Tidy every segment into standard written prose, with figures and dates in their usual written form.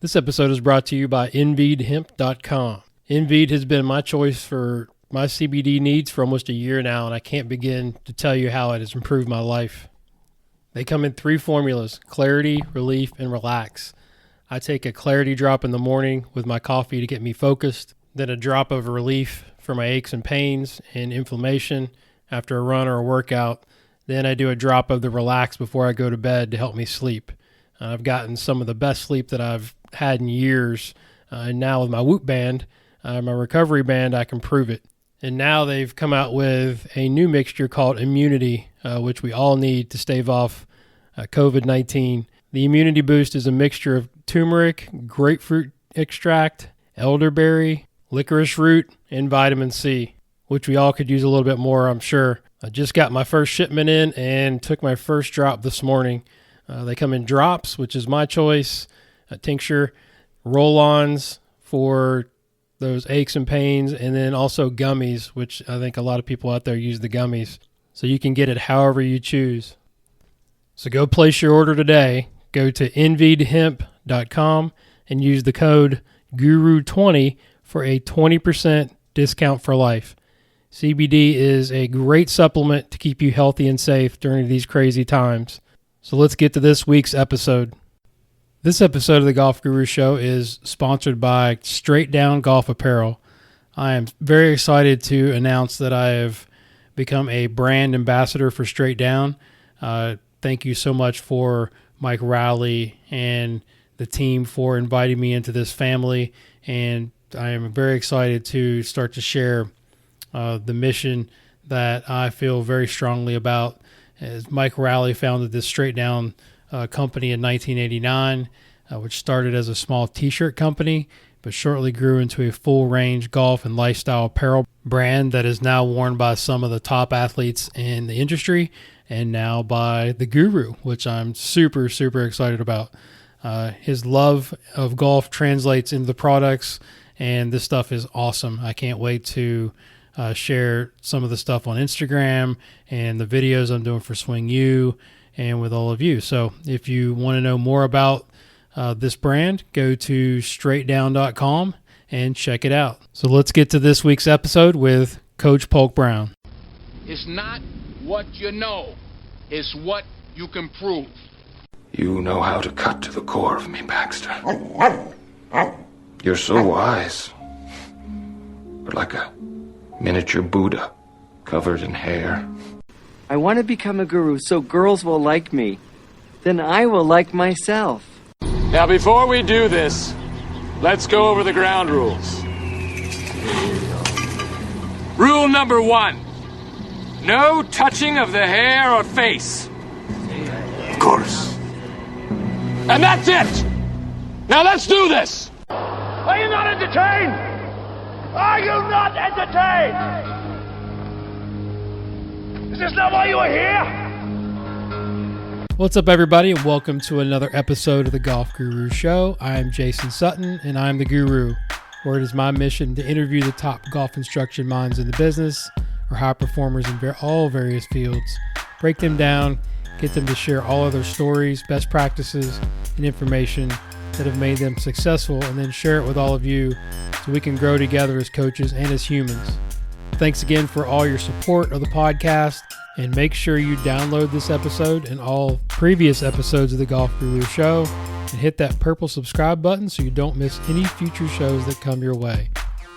This episode is brought to you by InVeedHemp.com. InVeed has been my choice for my CBD needs for almost a year now, and I can't begin to tell you how it has improved my life. They come in 3 formulas: Clarity, Relief, and Relax. I take a Clarity drop in the morning with my coffee to get me focused, then a drop of Relief for my aches and pains and inflammation after a run or a workout. Then I do a drop of the Relax before I go to bed to help me sleep. I've gotten some of the best sleep that I've had in years, and now with my Whoop band, my recovery band, I can prove it. And now they've come out with a new mixture called Immunity, which we all need to stave off COVID-19. The Immunity Boost is a mixture of turmeric, grapefruit extract, elderberry, licorice root, and vitamin C, which we all could use a little bit more, I'm sure. I just got my first shipment in and took my first drop this morning. They come in drops, which is my choice, a tincture, roll-ons for those aches and pains, and then also gummies, which I think a lot of people out there use the gummies. So you can get it however you choose. So go place your order today. Go to InVeedHemp.com and use the code GURU20 for a 20% discount for life. CBD is a great supplement to keep you healthy and safe during these crazy times. So let's get to this week's episode. This episode of the Golf Guru Show is sponsored by Straight Down Golf Apparel. I am very excited to announce that I have become a brand ambassador for Straight Down. Thank you so much for Mike Rowley and the team for inviting me into this family. And I am very excited to start to share the mission that I feel very strongly about. As Mike Rowley founded this Straight Down company in 1989, which started as a small t-shirt company, but shortly grew into a full-range golf and lifestyle apparel brand that is now worn by some of the top athletes in the industry and now by the Guru, which I'm super, super excited about. His love of golf translates into the products, and this stuff is awesome. I can't wait to share some of the stuff on Instagram and the videos I'm doing for Swing U and with all of you. So if you want to know more about this brand, go to straightdown.com and check it out. So let's get to this week's episode with Coach Polk Brown. It's not what you know, it's what you can prove. You know how to cut to the core of me, Baxter. You're so wise. But like a miniature Buddha covered in hair. I want to become a guru so girls will like me. Then I will like myself. Now, before we do this, let's go over the ground rules. Rule number 1. No touching of the hair or face. Of course. And that's it! Now let's do this! Are you not entertained? Are you not entertained? Is this not why you are here? What's up, everybody, and welcome to another episode of the Golf Guru Show. I am Jason Sutton, and I'm the Guru, where it is my mission to interview the top golf instruction minds in the business, or high performers in all various fields, break them down, get them to share all of their stories, best practices, and information that have made them successful, and then share it with all of you so we can grow together as coaches and as humans. Thanks again for all your support of the podcast, and make sure you download this episode and all previous episodes of the Golf Guru Show and hit that purple subscribe button so you don't miss any future shows that come your way.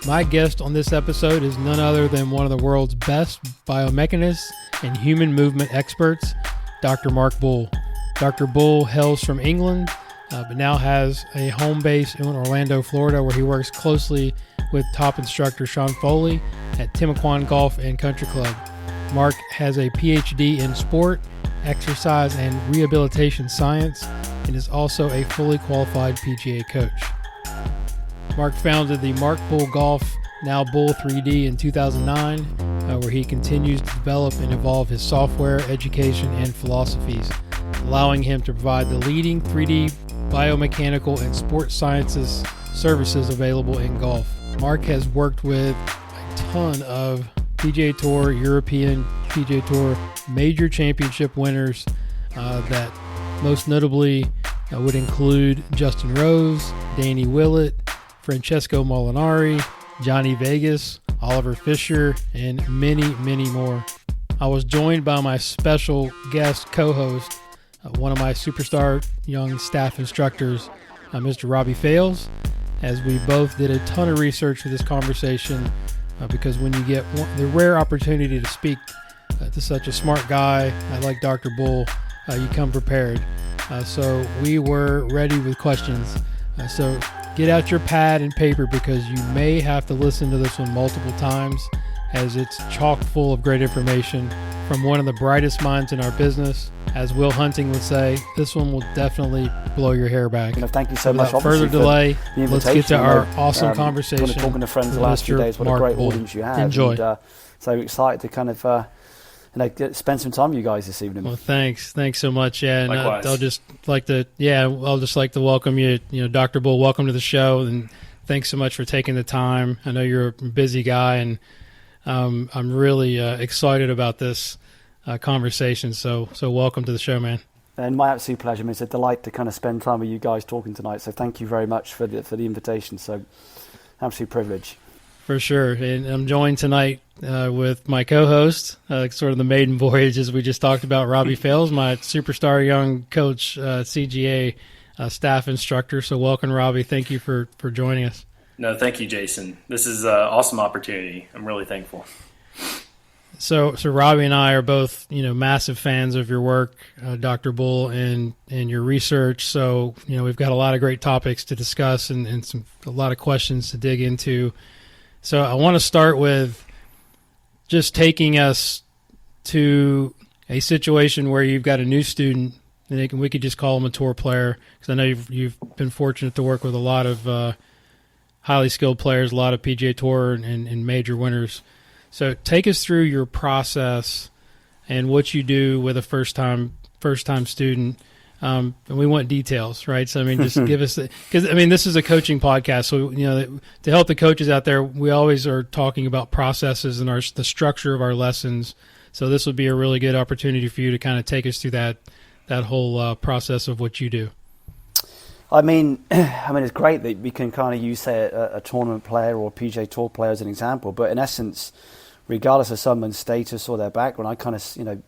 My guest on this episode is none other than one of the world's best biomechanists and human movement experts, Dr. Mark Bull. Dr. Bull hails from England, but now has a home base in Orlando, Florida, where he works closely with top instructor Sean Foley at Timaquan Golf and Country Club. Mark has a PhD in sport, exercise, and rehabilitation science, and is also a fully qualified PGA coach. Mark founded the Mark Bull Golf, now Bull 3D, in 2009, where he continues to develop and evolve his software, education, and philosophies, allowing him to provide the leading 3D biomechanical and sports sciences services available in golf. Mark has worked with a ton of PGA Tour, European PGA Tour major championship winners that most notably would include Justin Rose, Danny Willett, Francesco Molinari, Johnny Vegas, Oliver Fisher, and many, many more. I was joined by my special guest co-host, one of my superstar young staff instructors, Mr. Robbie Fales, as we both did a ton of research for this conversation because when you get the rare opportunity to speak to such a smart guy like Dr. Bull, you come prepared. So we were ready with questions. So get out your pad and paper because you may have to listen to this one multiple times as it's chock full of great information from one of the brightest minds in our business. As Will Hunting would say, this one will definitely blow your hair back. Thank you so much. Without further delay, let's get to our awesome conversation. Talking to friends the last few days, what a great audience you have. Enjoy. And, so excited to kind of spend some time with you guys this evening. Well, thanks so much. Yeah, and Likewise. I'll just like to welcome you. Dr. Bull, welcome to the show, and thanks so much for taking the time. I know you're a busy guy, and I'm really excited about this conversation. So welcome to the show, man. And my absolute pleasure. I mean, it's a delight to kind of spend time with you guys talking tonight. So thank you very much for the invitation. So absolute privilege. For sure. And I'm joined tonight with my co-host, sort of the maiden voyage, as we just talked about, Robbie Fales, my superstar young coach, CGA staff instructor. So welcome, Robbie. Thank you for joining us. No, thank you, Jason. This is an awesome opportunity. I'm really thankful. So Robbie and I are both, massive fans of your work, Dr. Bull, and your research. So, we've got a lot of great topics to discuss and a lot of questions to dig into. So I want to start with just taking us to a situation where you've got a new student, and we could just call him a tour player, because I know you've been fortunate to work with a lot of highly skilled players, a lot of PGA Tour and major winners. So take us through your process and what you do with a first-time student. And we want details, right? So, just give us because this is a coaching podcast. So, to help the coaches out there, we always are talking about processes and the structure of our lessons. So this would be a really good opportunity for you to kind of take us through that whole process of what you do. It's great that we can kind of use, say, a tournament player or a PGA Tour player as an example. But in essence, regardless of someone's status or their background, I kind of,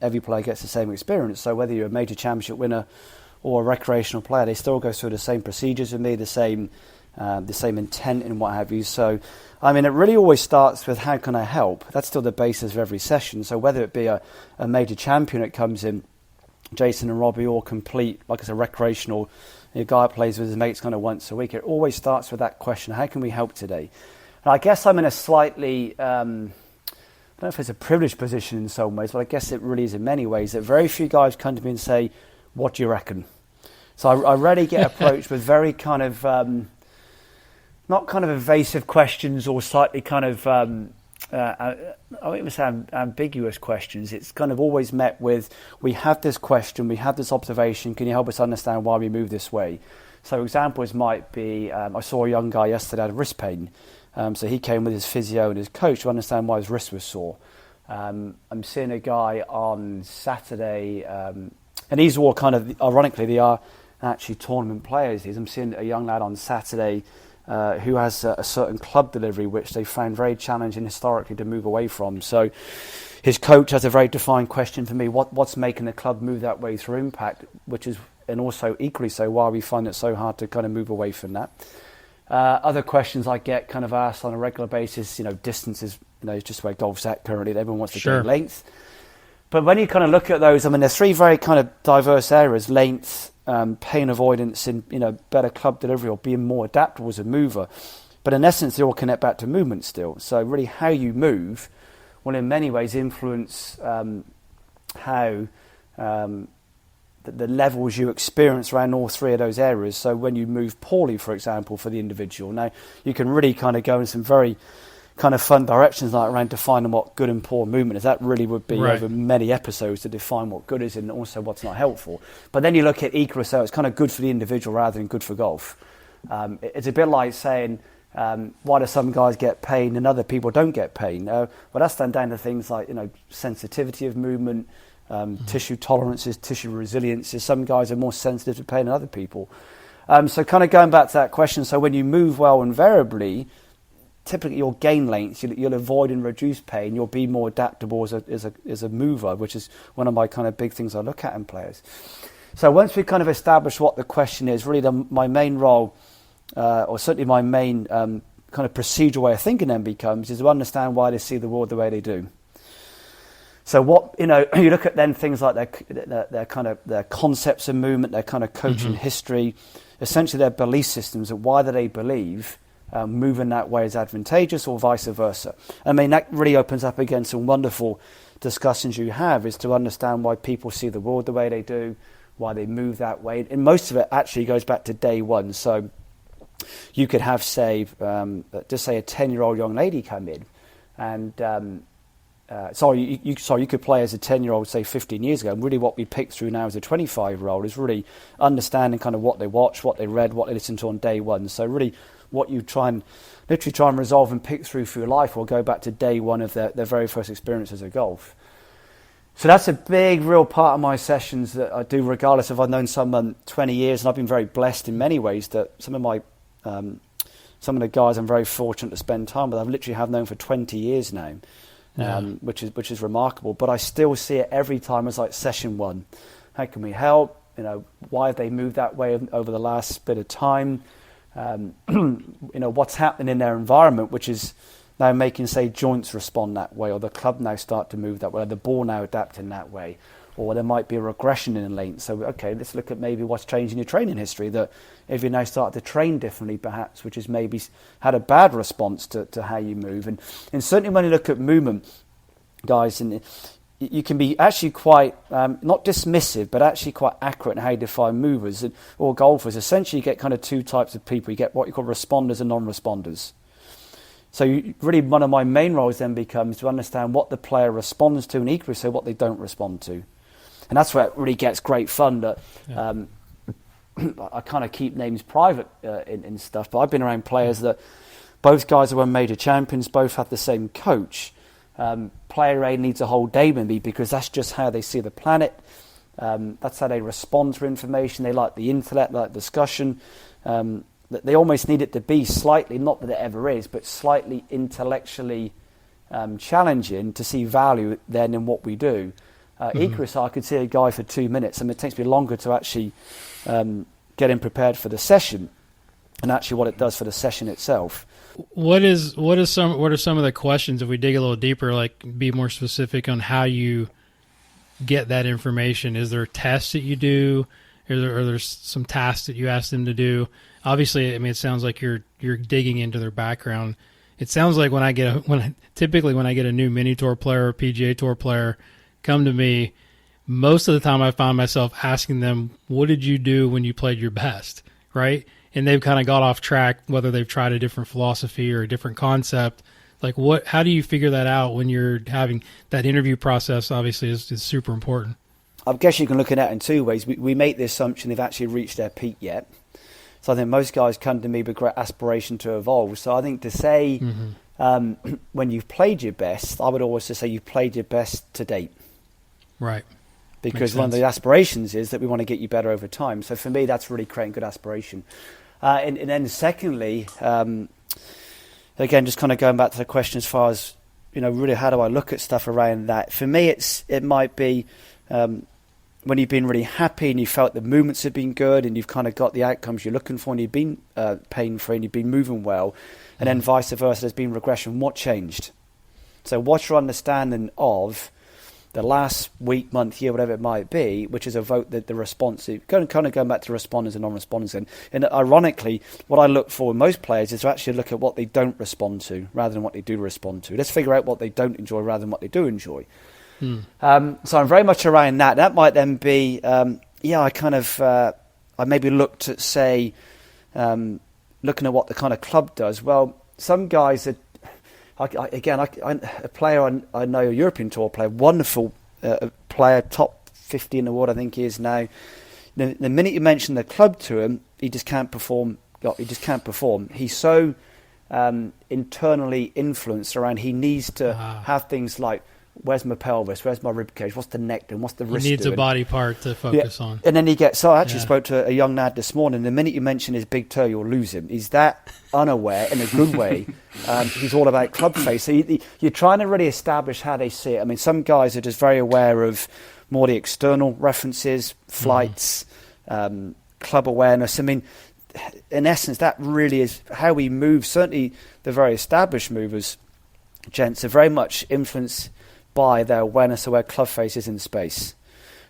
every player gets the same experience. So whether you're a major championship winner or a recreational player, they still go through the same procedures with me, the same intent and what have you. So, it really always starts with how can I help? That's still the basis of every session. So whether it be a major champion that comes in, Jason and Robbie, or complete, like I said, recreational, a guy plays with his mates kind of once a week, it always starts with that question, how can we help today? And I guess I'm in a slightly, I don't know if it's a privileged position in some ways, but I guess it really is in many ways, that very few guys come to me and say, what do you reckon? So I rarely get approached with very kind of, not kind of evasive questions or slightly kind of, I wouldn't say ambiguous questions. It's kind of always met with, we have this question, we have this observation, can you help us understand why we move this way? So examples might be, I saw a young guy yesterday had wrist pain. So he came with his physio and his coach to understand why his wrist was sore. I'm seeing a guy on Saturday, and these are all kind of, ironically, they are actually tournament players. I'm seeing a young lad on Saturday who has a certain club delivery which they found very challenging historically to move away from. So his coach has a very defined question for me, what's making the club move that way through impact, and also equally so, why we find it so hard to kind of move away from that. Other questions I get kind of asked on a regular basis, distances, is just where golf's at currently. Everyone wants to go length. But when you kind of look at those, there's three very kind of diverse areas: length, pain avoidance, and better club delivery or being more adaptable as a mover. But in essence, they all connect back to movement still. So really, how you move will in many ways influence how the levels you experience around all three of those areas. So when you move poorly, for example, for the individual, now you can really kind of go in some very kind of fun directions like around defining what good and poor movement is. That really would be over many episodes to define what good is and also what's not helpful. But then you look at equal, so it's kind of good for the individual rather than good for golf. It's a bit like saying, why do some guys get pain and other people don't get pain? Well, that's then down to things like, sensitivity of movement, tissue tolerances, tissue resiliences. Some guys are more sensitive to pain than other people. So kind of going back to that question, so when you move well invariably, typically you'll gain length, you'll avoid and reduce pain, you'll be more adaptable as a mover, which is one of my kind of big things I look at in players. So once we kind of establish what the question is, really my main role, or certainly my main kind of procedural way of thinking then becomes, is to understand why they see the world the way they do. So what, you look at then things like their kind of their concepts of movement, their kind of coaching history, essentially their belief systems, and why do they believe moving that way is advantageous or vice versa. I mean, that really opens up again some wonderful discussions you have, is to understand why people see the world the way they do, why they move that way. And most of it actually goes back to day one. So you could have, say, just say a 10-year-old young lady come in and... you could play as a 10-year-old, say 15 years ago, and really what we pick through now as a 25-year-old is really understanding kind of what they watch, what they read, what they listened to on day one. So really what you literally try and resolve and pick through for your life will go back to day one of their very first experiences of golf. So that's a big, real part of my sessions that I do, regardless of I've known someone 20 years, and I've been very blessed in many ways that some of the guys I'm very fortunate to spend time with, I've literally have known for 20 years now. Which is remarkable, but I still see it every time as like session one. How can we help? Why have they moved that way over the last bit of time? What's happening in their environment, which is now making, say, joints respond that way, or the club now start to move that way, or the ball now adapting that way, or there might be a regression in length. So, okay, let's look at maybe what's changed in your training history, that if you now start to train differently, perhaps, which has maybe had a bad response to how you move. And certainly when you look at movement, guys, and you can be actually quite, not dismissive, but actually quite accurate in how you define movers or golfers. Essentially, you get kind of two types of people. You get what you call responders and non-responders. So really one of my main roles then becomes to understand what the player responds to, and equally so what they don't respond to. And that's where it really gets great fun. That I kind of keep names private in stuff, but I've been around players that both guys have won major champions, both have the same coach. Player A needs a whole day with me because that's just how they see the planet. That's how they respond to information. They like the intellect, they like discussion. They almost need it to be slightly, not that it ever is, but slightly intellectually challenging to see value then in what we do. Equally, so I could see a guy for 2 minutes, and it takes me longer to actually get him prepared for the session, and actually what it does for the session itself. What are some of the questions, if we dig a little deeper, like be more specific on how you get that information? Is there tests that you do? Are there some tasks that you ask them to do? Obviously, I mean, it sounds like you're digging into their background. It sounds like when I get a new mini tour player or PGA Tour player come to me, most of the time I find myself asking them, what did you do when you played your best, right? And they've kind of got off track, whether they've tried a different philosophy or a different concept. Like, how do you figure that out when you're having that interview process? Obviously is super important. I guess you can look at it in two ways. We make the assumption they've actually reached their peak yet. So I think most guys come to me with great aspiration to evolve. So I think to say when you've played your best, I would always just say you've played your best to date. Right. Because one of the aspirations is that we want to get you better over time. So for me, that's really creating good aspiration. And then secondly, again, just kind of going back to the question as far as, really how do I look at stuff around that? For me, it might be when you've been really happy and you felt the movements have been good and you've kind of got the outcomes you're looking for and you've been pain-free and you've been moving well, and then vice versa, there's been regression. What changed? So what's your understanding of the last week, month, year, whatever it might be, which is evoked the response. Kind of going back to responders and non-responders. And ironically, what I look for in most players is to actually look at what they don't respond to rather than what they do respond to. Let's figure out what they don't enjoy rather than what they do enjoy. So I'm very much around that. That might then be, I maybe looked at, say, looking at what the kind of club does. Well, some guys are, a player I know, a European Tour player, wonderful player, top 50 in the world, I think he is now. The minute you mention the club to him, he just can't perform. He's so internally influenced around. He needs to have things like, where's my pelvis, where's my rib cage, what's the neck doing, what's the wrist He needs doing? a body part to focus on. And then he gets, so I actually spoke to a young lad this morning. The minute you mention his big toe, you'll lose him. He's that unaware in a good way. He's all about club face. So you're trying to really establish how they see it. I mean, some guys are just very aware of more the external references, flights, club awareness. I mean, in essence, that really is how we move. Certainly the very established movers, gents, are very much influenced by their awareness of where club face is in space.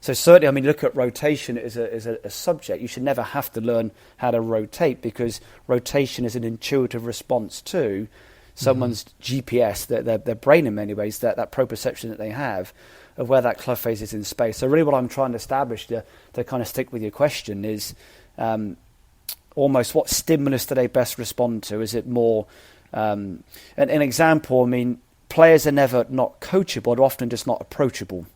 So certainly, I mean, look at rotation as a subject. You should never have to learn how to rotate, because rotation is an intuitive response to someone's GPS, their brain in many ways, that proprioception that they have of where that club face is in space. So really what I'm trying to establish, to kind of stick with your question, is almost what stimulus do they best respond to? Is it more, an example, I mean, players are never not coachable, they're often just not approachable.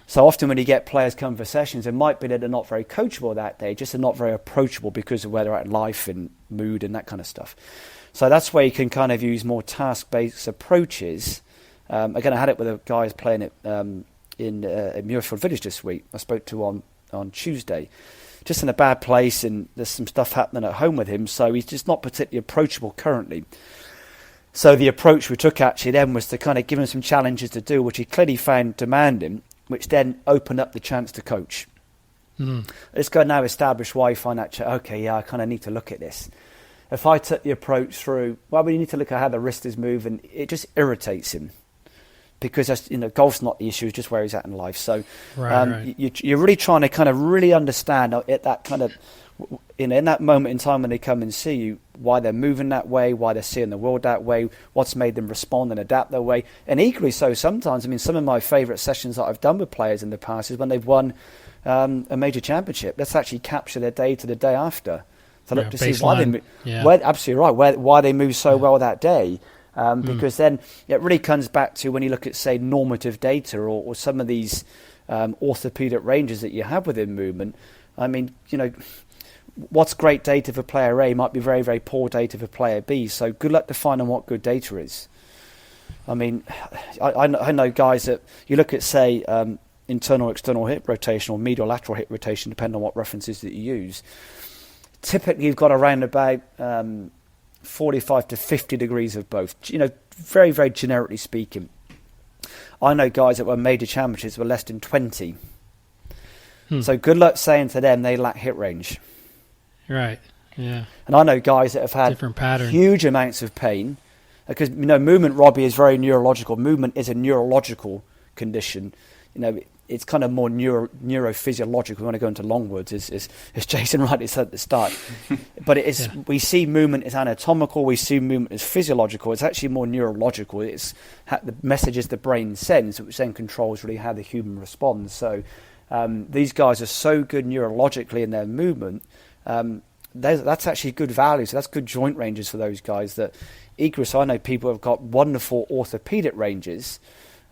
So often when you get players come for sessions, it might be that they're not very coachable that day, just they're not very approachable because of where they're at in life and mood and that kind of stuff. So that's where you can kind of use more task-based approaches. Again, I had it with a guy who's playing it in Muirfield Village this week. I spoke to on Tuesday. Just in a bad place, and there's some stuff happening at home with him, so he's just not particularly approachable currently. So the approach we took actually then was to kind of give him some challenges to do, which he clearly found demanding, which then opened up the chance to coach. Let's go now establish why you find that, okay, yeah, I kind of need to look at this. If I took the approach through, well, we need to look at how the wrist is moving, it just irritates him. Because that's, golf's not the issue; it's just where he's at in life. So, Right. You're really trying to kind of really understand at that kind of, in that moment in time when they come and see you, why they're moving that way, why they're seeing the world that way, what's made them respond and adapt that way, and equally so sometimes. I mean, some of my favourite sessions that I've done with players in the past is when they've won a major championship. Let's actually capture their day to the day after, to look to see why they absolutely right, why they move so well that day. Because then it really comes back to when you look at, say, normative data or some of these orthopedic ranges that you have within movement. I mean, what's great data for player A might be very, very poor data for player B. So good luck defining what good data is. I mean, I know guys that you look at, say, internal external hip rotation or medial lateral hip rotation, depending on what references that you use. Typically, you've got around about 45 to 50 degrees of both, very, very generically speaking. I know guys that won major championships were less than 20. So good luck saying to them they lack hip range. Right, yeah. And I know guys that have had different pattern, huge amounts of pain, because, movement, Robbie, is very neurological. Movement is a neurological condition. It's kind of more neurophysiological. We want to go into long words, as Jason rightly said at the start. But it is. We see movement as anatomical. We see movement as physiological. It's actually more neurological. It's the messages the brain sends, which then controls really how the human responds. So these guys are so good neurologically in their movement. That's actually good value. So that's good joint ranges for those guys. That equally, so I know people have got wonderful orthopedic ranges.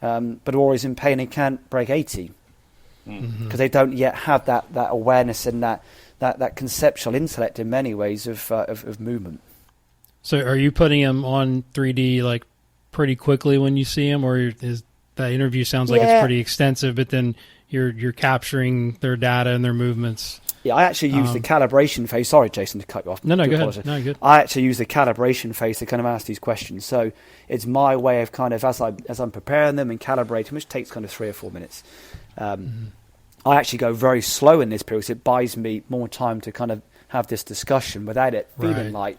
But are always in pain and can't break 80 because they don't yet have that awareness and that conceptual intellect in many ways of movement. So are you putting them on 3D like pretty quickly when you see them, or is that interview sounds like it's pretty extensive, but then you're capturing their data and their movements? Yeah, I actually use the calibration phase. Sorry, Jason, to cut you off. No, go ahead. No, good. I actually use the calibration phase to kind of ask these questions. So it's my way of kind of, as I'm preparing them and calibrating, which takes kind of 3 or 4 minutes. I actually go very slow in this period, because it buys me more time to kind of have this discussion without it feeling like,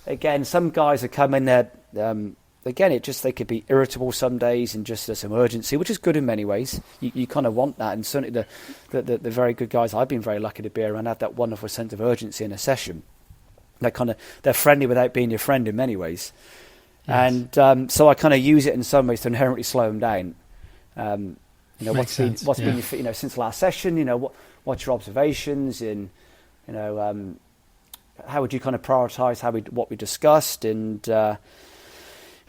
again, some guys are coming there, again, they could be irritable some days, and just there's some urgency, which is good in many ways. You kind of want that, and certainly the very good guys I've been very lucky to be around have that wonderful sense of urgency in a session. They're friendly without being your friend in many ways. Yes. And so I kind of use it in some ways to inherently slow them down. What's been since the last session? What's your observations? And how would you kind of prioritise what we discussed? And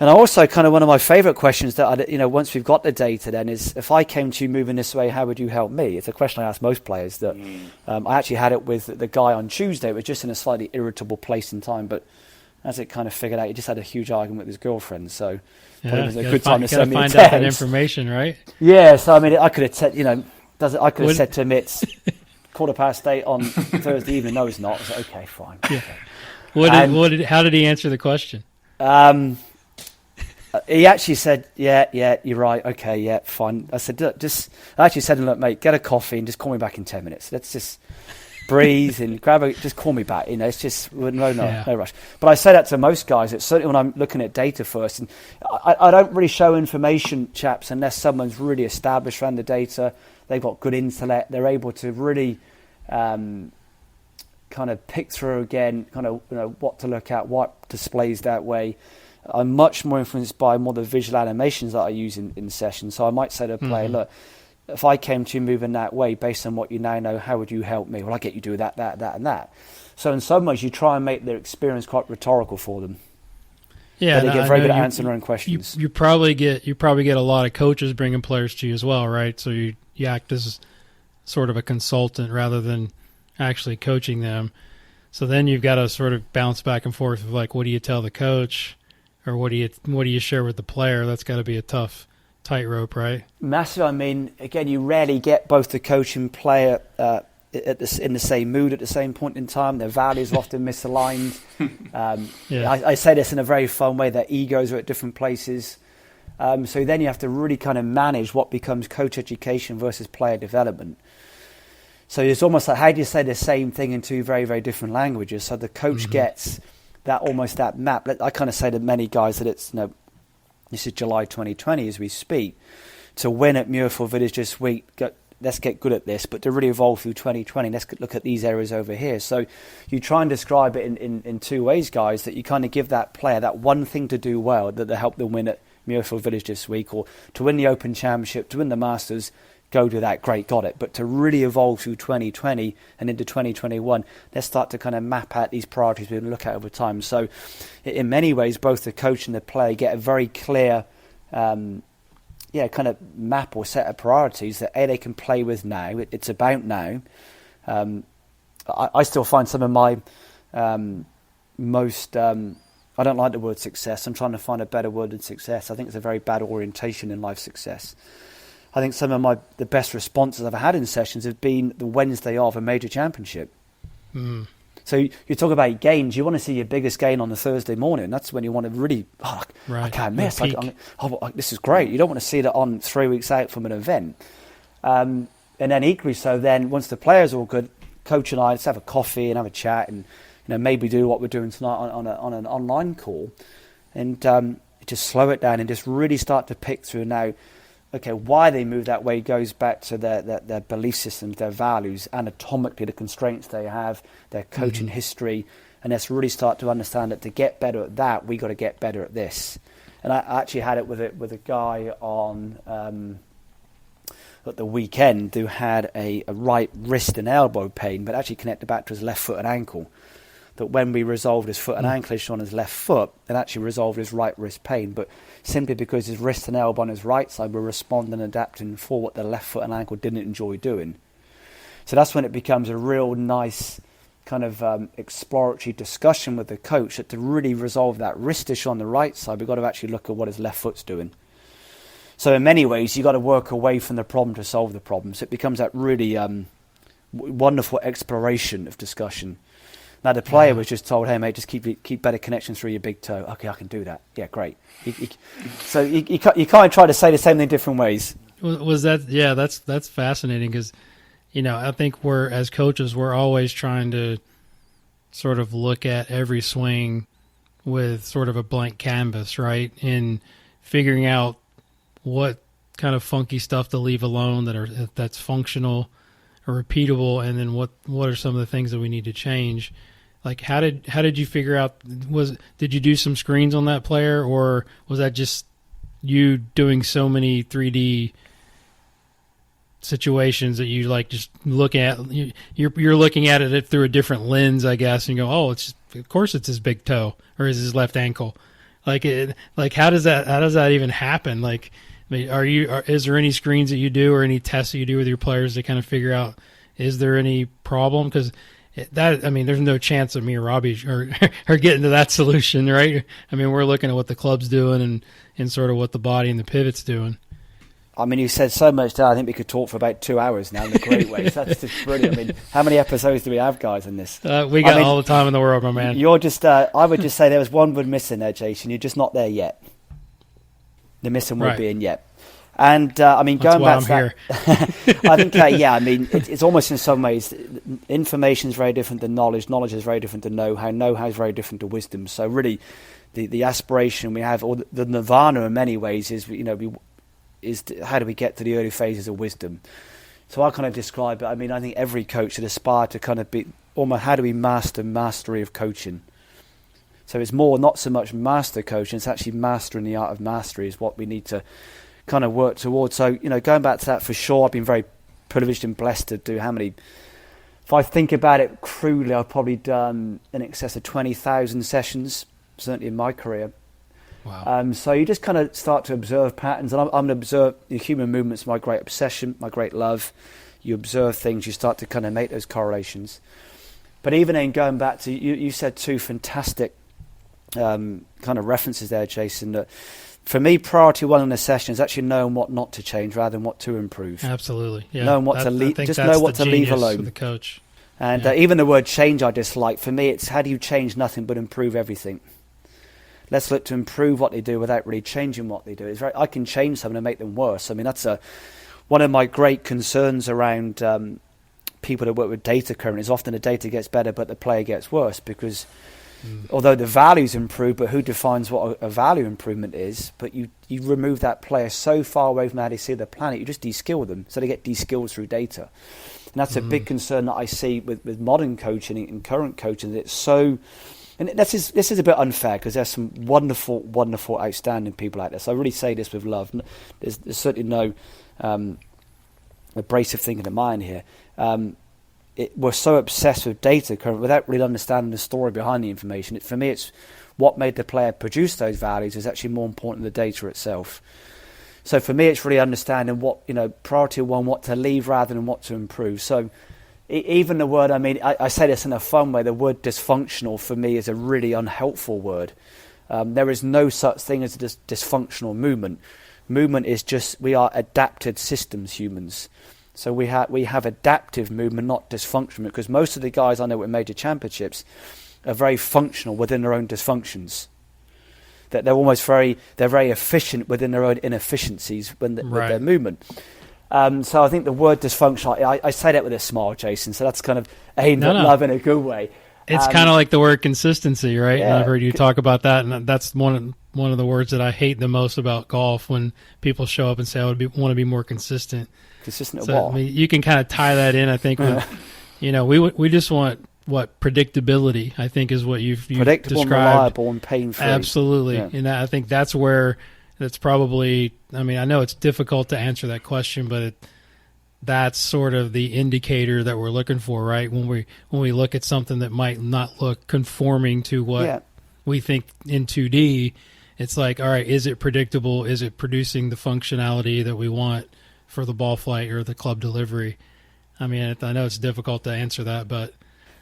also, kind of one of my favourite questions that once we've got the data, then is, if I came to you moving this way, how would you help me? It's a question I ask most players. That I actually had it with the guy on Tuesday. It was just in a slightly irritable place in time, but as it kind of figured out, he just had a huge argument with his girlfriend. So Yeah, it was a good time to gotta send me a find text. out that information, right? Yeah, so I mean, I could have said, I could have said to him, it's 8:15 on Thursday evening. No, it's not. I said, okay, fine. Yeah. How did he answer the question? He actually said, yeah, you're right. Okay, yeah, fine. I said, look, I actually said, look, mate, get a coffee and just call me back in 10 minutes. Let's just breathe and just call me back. It's just, no rush. But I say that to most guys. It's certainly when I'm looking at data first. And I don't really show information, chaps, unless someone's really established around the data. They've got good intellect. They're able to really kind of pick through again, kind of what to look at, what displays that way. I'm much more influenced by more the visual animations that I use in sessions. So I might say to a player, look, if I came to you moving that way, based on what you now know, how would you help me? Well, I get you do that, and that. So in some ways, you try and make their experience quite rhetorical for them. Yeah, but they get very good at answering their own questions. You probably get a lot of coaches bringing players to you as well, right? So you act as sort of a consultant rather than actually coaching them. So then you've got to sort of bounce back and forth of like, what do you tell the coach? Or what do you share with the player? That's got to be a tough tightrope, right? Massive. I mean, again, you rarely get both the coach and player in the same mood at the same point in time. Their values are often misaligned. I say this in a very fun way. Their egos are at different places. So then you have to really kind of manage what becomes coach education versus player development. So it's almost like, how do you say the same thing in two very, very different languages? So the coach gets that map. I kind of say to many guys that it's, this is July 2020 as we speak. To win at Muirfield Village this week, let's get good at this, but to really evolve through 2020, let's look at these areas over here. So you try and describe it in two ways, guys, that you kind of give that player that one thing to do well that will help them win at Muirfield Village this week, or to win the Open Championship, to win the Masters. Go do that, great, got it. But to really evolve through 2020 and into 2021, let's start to kind of map out these priorities we're going to look at over time. So in many ways, both the coach and the player get a very clear kind of map or set of priorities that they can play with now. It's about now. I still find some of my most... I don't like the word success. I'm trying to find a better word than success. I think it's a very bad orientation in life success. I think some of the best responses I've had in sessions have been the Wednesday of a major championship. So you talk about gains. You want to see your biggest gain on the Thursday morning. That's when you want to really, I can't miss. This is great. You don't want to see that on 3 weeks out from an event. And then equally so, then once the players are all good, coach and I, let's have a coffee and have a chat and maybe do what we're doing tonight on an online call. And just slow it down and just really start to pick through now. Okay, why they move that way goes back to their belief systems, their values, anatomically the constraints they have, their coaching history, and let's really start to understand that to get better at that, we got to get better at this. And I actually had it with a guy on at the weekend who had a right wrist and elbow pain, but actually connected back to his left foot and ankle. That when we resolved his foot and ankle issue on his left foot, it actually resolved his right wrist pain. But simply because his wrist and elbow on his right side were responding and adapting for what the left foot and ankle didn't enjoy doing. So that's when it becomes a real nice kind of exploratory discussion with the coach that to really resolve that wrist issue on the right side, we've got to actually look at what his left foot's doing. So in many ways, you've got to work away from the problem to solve the problem. So it becomes that really wonderful exploration of discussion. Now, the player was just told, hey, mate, just keep better connections through your big toe. Okay, I can do that. Yeah, great. So you kind of try to say the same thing different ways. Was that, yeah, that's fascinating because, I think as coaches, we're always trying to sort of look at every swing with sort of a blank canvas, right? And figuring out what kind of funky stuff to leave alone that's functional or repeatable, and then what are some of the things that we need to change. Like how did you figure out, did you do some screens on that player, or was that just you doing so many 3D situations that you like just look at, you're looking at it through a different lens, I guess, and you go, oh, of course it's his big toe or his left ankle. Like how does that even happen? Like, I mean, is there any screens that you do or any tests that you do with your players to kind of figure out, is there any problem? Because there's no chance of me or Robbie or getting to that solution, right? I mean, we're looking at what the club's doing and sort of what the body and the pivot's doing. I mean, you said so much there. I think we could talk for about 2 hours now in a great way. So that's just brilliant. I mean, how many episodes do we have, guys, in this? We got all the time in the world, my man. You're just, I would just say there was one word missing there, Jason. You're just not there yet. The missing word being yet. And, I mean, That's going why back to I'm that, here. I think, I mean, it's almost in some ways, information is very different than knowledge. Knowledge is very different to know-how. Know-how is very different to wisdom. So really, the aspiration we have, or the nirvana in many ways is, how do we get to the early phases of wisdom? So I kind of describe it. I mean, I think every coach should aspire to kind of be almost, how do we master mastery of coaching? So it's more not so much master coaching, it's actually mastering the art of mastery is what we need to kind of work towards. So, going back to that, for sure, I've been very privileged and blessed to do if I think about it crudely, I've probably done in excess of 20,000 sessions, certainly in my career. Wow. So you just kind of start to observe patterns, and I'm an observer. The human movement's my great obsession, my great love. You observe things, you start to kind of make those correlations. But even in going back to, you said two fantastic kind of references there, Jason, that for me, priority one in a session is actually knowing what not to change rather than what to improve. Absolutely. Yeah. Knowing what to leave, just know what to leave alone. For the coach. And even the word change I dislike. For me, it's how do you change nothing but improve everything? Let's look to improve what they do without really changing what they do. I can change something and make them worse. I mean, that's one of my great concerns around people that work with data currently is often the data gets better, but the player gets worse because although the values improve, but who defines what a value improvement is? But you remove that player so far away from how they see the planet, you just de-skill them. So they get de-skilled through data. And that's a big concern that I see with modern coaching and current coaching. It's so... And this is a bit unfair because there's some wonderful, wonderful, outstanding people out there. So I really say this with love. There's certainly no abrasive thinking of mine here. We're so obsessed with data without really understanding the story behind the information. For me, it's what made the player produce those values is actually more important than the data itself. So for me, it's really understanding what, priority one, what to leave rather than what to improve. So even the word, I mean, I say this in a fun way, the word dysfunctional for me is a really unhelpful word. There is no such thing as a dysfunctional movement. Movement is just, we are adapted systems, humans. So we have adaptive movement, not dysfunctional, because most of the guys I know with major championships are very functional within their own dysfunctions. That they're very efficient within their own inefficiencies with their movement. So I think the word dysfunctional, I say that with a smile, Jason. So that's kind of aimed at love in a good way. It's kind of like the word consistency, right? Yeah. And I've heard you talk about that, and that's one of the words that I hate the most about golf when people show up and say, I want to be more consistent. Consistent So, at what? I mean, you can kind of tie that in, I think, with, we just want, predictability, I think, is what you've predictable, described. Reliable, and pain-free. Absolutely. Yeah. And I think that's probably, I mean, I know it's difficult to answer that question, but that's sort of the indicator that we're looking for, right? When we look at something that might not look conforming to what we think in 2D, it's like, all right, is it predictable? Is it producing the functionality that we want for the ball flight or the club delivery? I mean, I know it's difficult to answer that, but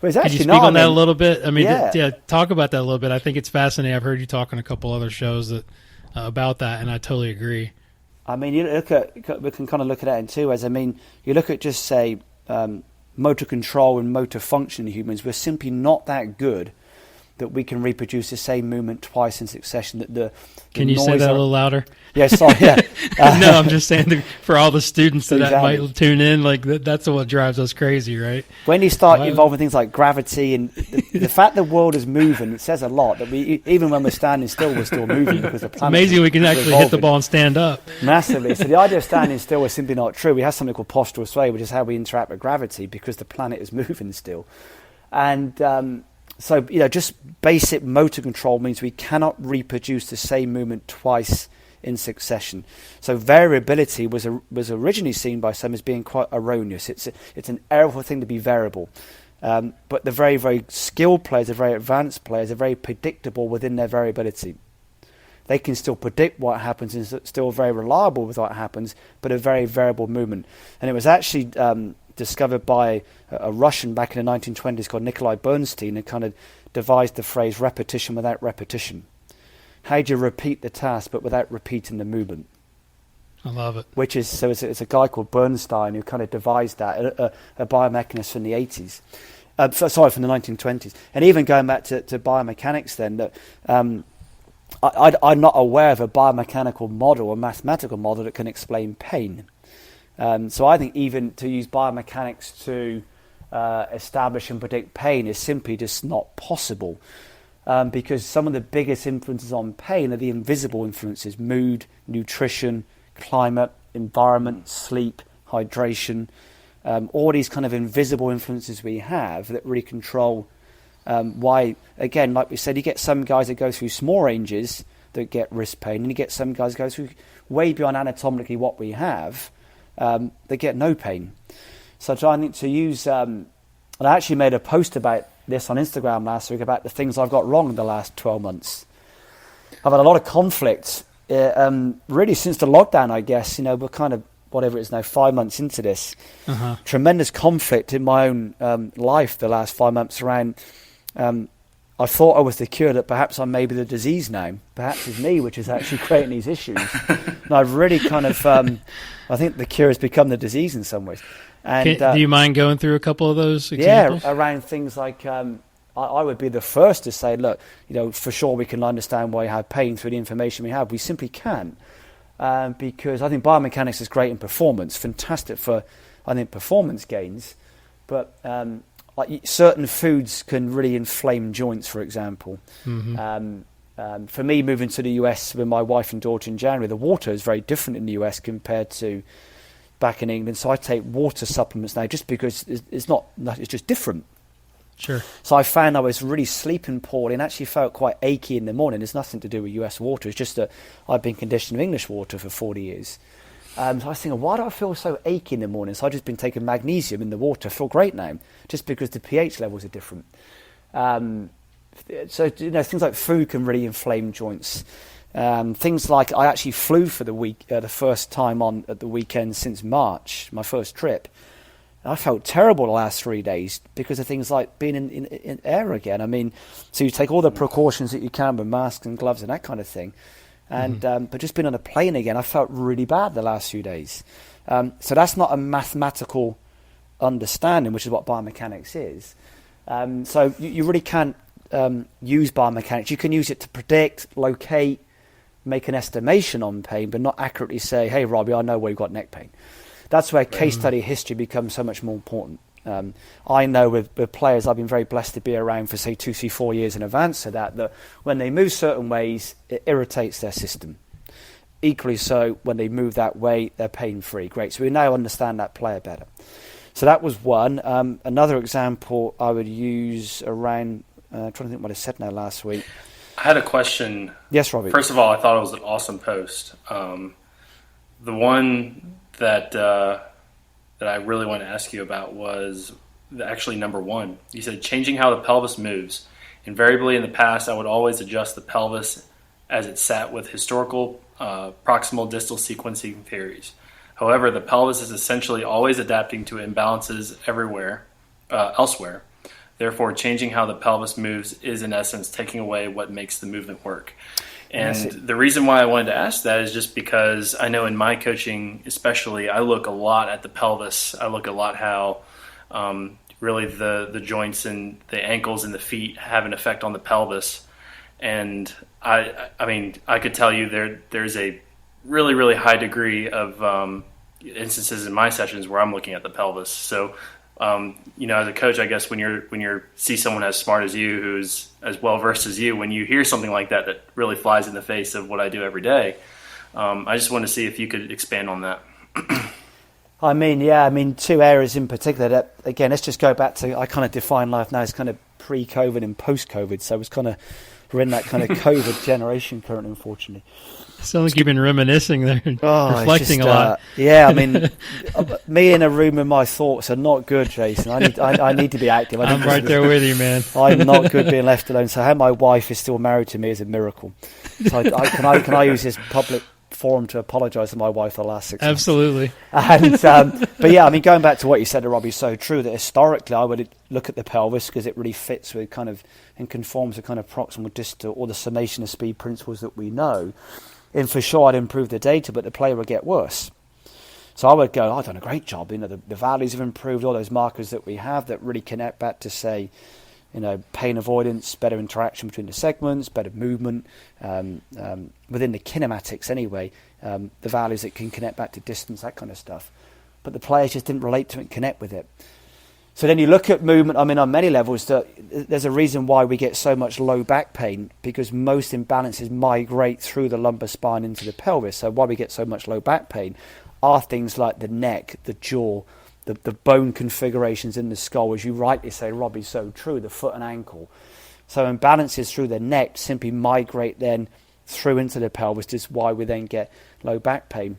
it's can actually you speak on that a little bit? I mean, talk about that a little bit. I think it's fascinating. I've heard you talk on a couple other shows about that, and I totally agree. I mean, we can kind of look at that in two ways. I mean, you look at just, say, motor control and motor function in humans, we're simply not that good that we can reproduce the same movement twice in succession. Can you say that a little louder? Yeah, sorry. Yeah. No, I'm just saying for all the students that might tune in, like that's what drives us crazy, right? When you start involving things like gravity and the fact the world is moving, it says a lot. That even when we're standing still, we're still moving because the planet. Amazing, we can actually hit the ball and stand up massively. So the idea of standing still is simply not true. We have something called postural sway, which is how we interact with gravity because the planet is moving still, and. So, just basic motor control means we cannot reproduce the same movement twice in succession. So variability was originally seen by some as being quite erroneous. It's an errorful thing to be variable. But the very, very skilled players, the very advanced players, are very predictable within their variability. They can still predict what happens and still very reliable with what happens, but a very variable movement. And it was actually discovered by a Russian back in the 1920s called Nikolai Bernstein, who kind of devised the phrase repetition without repetition. How do you repeat the task but without repeating the movement? I love it. Which is, so it's a guy called Bernstein who kind of devised that, a biomechanist from the 80s. From the 1920s. And even going back to biomechanics then, that I'm not aware of a biomechanical model, a mathematical model that can explain pain. So I think even to use biomechanics to establish and predict pain is simply just not possible. Because some of the biggest influences on pain are the invisible influences: mood, nutrition, climate, environment, sleep, hydration. All these kind of invisible influences we have that really control why, again, like we said, you get some guys that go through small ranges that get wrist pain, and you get some guys that go through way beyond anatomically what we have, that get no pain. So trying to use, and I actually made a post about this on Instagram last week about the things I've got wrong in the last 12 months. I've had a lot of conflict, really since the lockdown, I guess. We're kind of, whatever it is now, 5 months into this. Tremendous conflict in my own life the last 5 months around, I thought I was the cure, that perhaps I may be the disease now. Perhaps it's me which is actually creating these issues. And I've really kind of, I think the cure has become the disease in some ways. And do you mind going through a couple of those examples? Yeah, around things like, I would be the first to say, look, for sure we can understand why you have pain through the information we have. We simply can't. Because I think biomechanics is great in performance, fantastic for, I think, performance gains, but like certain foods can really inflame joints, for example. For me, moving to the US with my wife and daughter in January, the water is very different in the US compared to back in England. So I take water supplements now just because it's just different. Sure. So I found I was really sleeping poorly and actually felt quite achy in the morning. It's nothing to do with US water. It's just that I've been conditioned with English water for 40 years. So I was thinking, why do I feel so achy in the morning? So I've just been taking magnesium in the water. I feel great now, just because the pH levels are different. So things like food can really inflame joints. Things like, I actually flew for the week, the first time at the weekend since March, my first trip. I felt terrible the last 3 days because of things like being in air again. I mean, so you take all the precautions that you can with masks and gloves and that kind of thing. And but just being on a plane again, I felt really bad the last few days. So that's not a mathematical understanding, which is what biomechanics is. So you really can't use biomechanics. You can use it to predict, locate, make an estimation on pain, but not accurately say, hey, Robbie, I know where you've got neck pain. That's where case study history becomes so much more important. I know with players, I've been very blessed to be around for, say, 2, 3, 4 years in advance of that when they move certain ways, it irritates their system. Equally so, when they move that way, they're pain-free. Great. So we now understand that player better. So that was one. Another example I would use around, trying to think what I said now last week. I had a question. Yes, Robbie. First of all, I thought it was an awesome post. The one that I really want to ask you about was actually number one. You said changing how the pelvis moves. Invariably in the past, I would always adjust the pelvis as it sat with historical proximal distal sequencing theories. However, the pelvis is essentially always adapting to imbalances elsewhere. Therefore, changing how the pelvis moves is in essence taking away what makes the movement work. And the reason why I wanted to ask that is just because I know in my coaching, especially, I look a lot at the pelvis. I look a lot how really the joints and the ankles and the feet have an effect on the pelvis. And I mean, I could tell you there's a really, really high degree of instances in my sessions where I'm looking at the pelvis. So, as a coach, I guess when you see someone as smart as you, who's as well versed as you, when you hear something like that really flies in the face of what I do every day, I just want to see if you could expand on that. I mean, two areas in particular that, again, let's just go back to, I kind of define life now as kind of pre-COVID and post-COVID. So we're in that kind of COVID generation currently, unfortunately. Sounds like you've been reminiscing there, reflecting a lot. Yeah, I mean, me in a room with my thoughts are not good, Jason. I need to be active. I'm right there with you, man. I'm not good being left alone. So how my wife is still married to me is a miracle. So can I use this public forum to apologise to my wife for the last 6 months. Absolutely. And but yeah, I mean, going back to what you said, Robbie, so true that historically I would look at the pelvis because it really fits with kind of and conforms to kind of proximal distal or the summation of speed principles that we know. And for sure, I'd improve the data, but the player would get worse. So I would go, I've done a great job. You know, the values have improved, all those markers that we have that really connect back to, say, you know, pain avoidance, better interaction between the segments, better movement, within the kinematics anyway, the values that can connect back to distance, that kind of stuff. But the players just didn't relate to it and connect with it. So then you look at movement, I mean, on many levels, there's a reason why we get so much low back pain, because most imbalances migrate through the lumbar spine into the pelvis. So why we get so much low back pain are things like the neck, the jaw, the bone configurations in the skull, as you rightly say, Robbie, so true, the foot and ankle. So imbalances through the neck simply migrate then through into the pelvis, which is why we then get low back pain.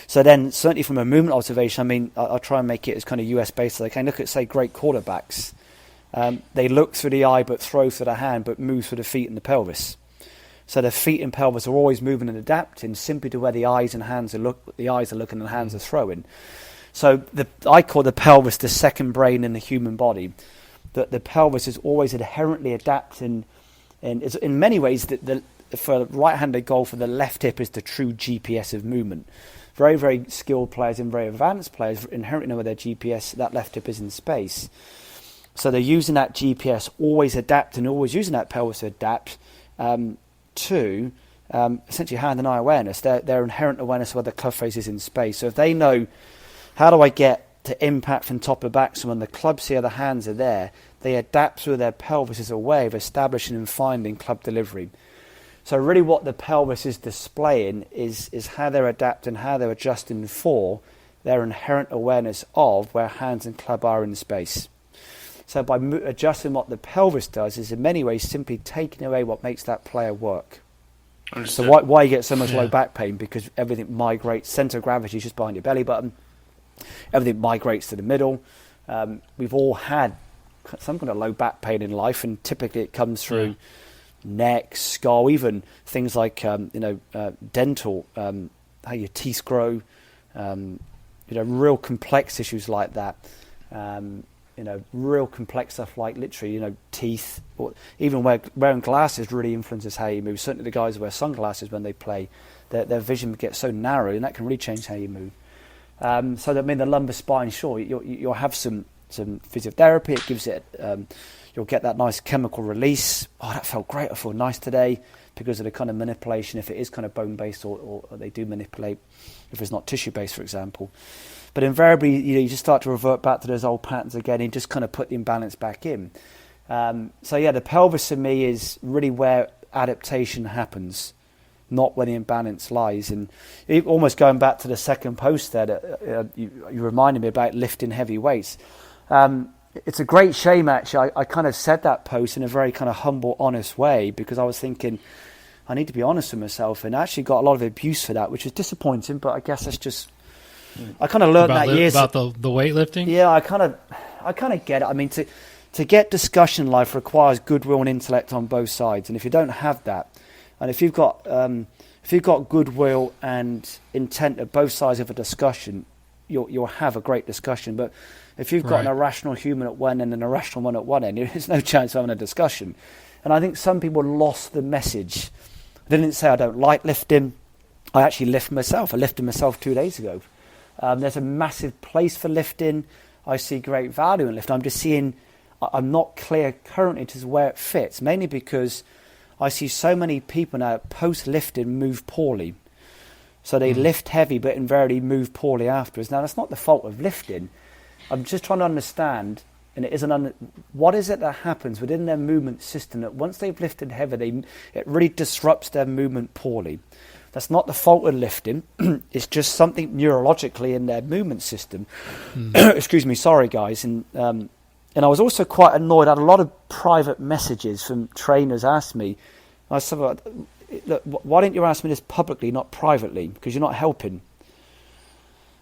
So then, certainly from a movement observation, I mean, I'll try and make it as kind of US-based as I can. Look at, say, great quarterbacks. They look through the eye but throw through the hand but move through the feet and the pelvis. So the feet and pelvis are always moving and adapting simply to where the eyes and hands are the eyes are looking and the hands are throwing. So I call the pelvis the second brain in the human body. That the pelvis is always inherently adapting, and in many ways for a right-handed golfer, the left hip is the true GPS of movement. Very, very skilled players and very advanced players inherently know where their GPS, that left hip is in space. So they're using that GPS, always adapting, always using that pelvis to adapt to essentially hand and eye awareness. Their inherent awareness of where the club face is in space. So if they know, how do I get to impact from top to back, so when the clubs here, the hands are there, they adapt through their pelvis as a way of establishing and finding club delivery. So really what the pelvis is displaying is how they're adapting, how they're adjusting for their inherent awareness of where hands and club are in space. So by adjusting what the pelvis does is in many ways simply taking away what makes that player work. Understood. So why you get so much low back pain? Because everything migrates, centre of gravity is just behind your belly button. Everything migrates to the middle. We've all had some kind of low back pain in life, and typically it comes through neck, skull, even things like dental, how your teeth grow, real complex issues like that. Real complex stuff like literally, teeth, or even wearing glasses really influences how you move. Certainly the guys who wear sunglasses when they play, their vision gets so narrow, and that can really change how you move. So that, I mean, the lumbar spine, sure, you'll have some physiotherapy. It gives it, you'll get that nice chemical release. Oh, that felt great. I feel nice today, because of the kind of manipulation, if it is kind of bone-based or they do manipulate, if it's not tissue-based, for example. But invariably, you just start to revert back to those old patterns again and just kind of put the imbalance back in. The pelvis for me is really where adaptation happens, not where the imbalance lies. And almost going back to the second post there, that you reminded me about lifting heavy weights. It's a great shame, actually. I kind of said that post in a very kind of humble, honest way, because I was thinking, I need to be honest with myself, and I actually got a lot of abuse for that, which is disappointing, but I guess that's just... I kind of learned that years... About the weightlifting? Yeah, I kind of get it. I mean, to get discussion in life requires goodwill and intellect on both sides, and if you don't have that, and if you've got goodwill and intent at both sides of a discussion, you'll have a great discussion. But if you've got an irrational human at one end and an irrational one at one end, there's no chance of having a discussion. And I think some people lost the message. They didn't say I don't like lifting. I actually lift myself. I lifted myself 2 days ago. There's a massive place for lifting. I see great value in lifting. I'm just seeing, I'm not clear currently as to where it fits, mainly because I see so many people now post-lifting move poorly. So they lift heavy but invariably move poorly afterwards. Now, that's not the fault of lifting. I'm just trying to understand, and it isn't what is it that happens within their movement system that once they've lifted heavy, it really disrupts their movement poorly. That's not the fault of lifting. It's just something neurologically in their movement system. Excuse me, sorry guys. And I was also quite annoyed. I had a lot of private messages from trainers ask me. I said, look, why didn't you ask me this publicly, not privately? Because you're not helping.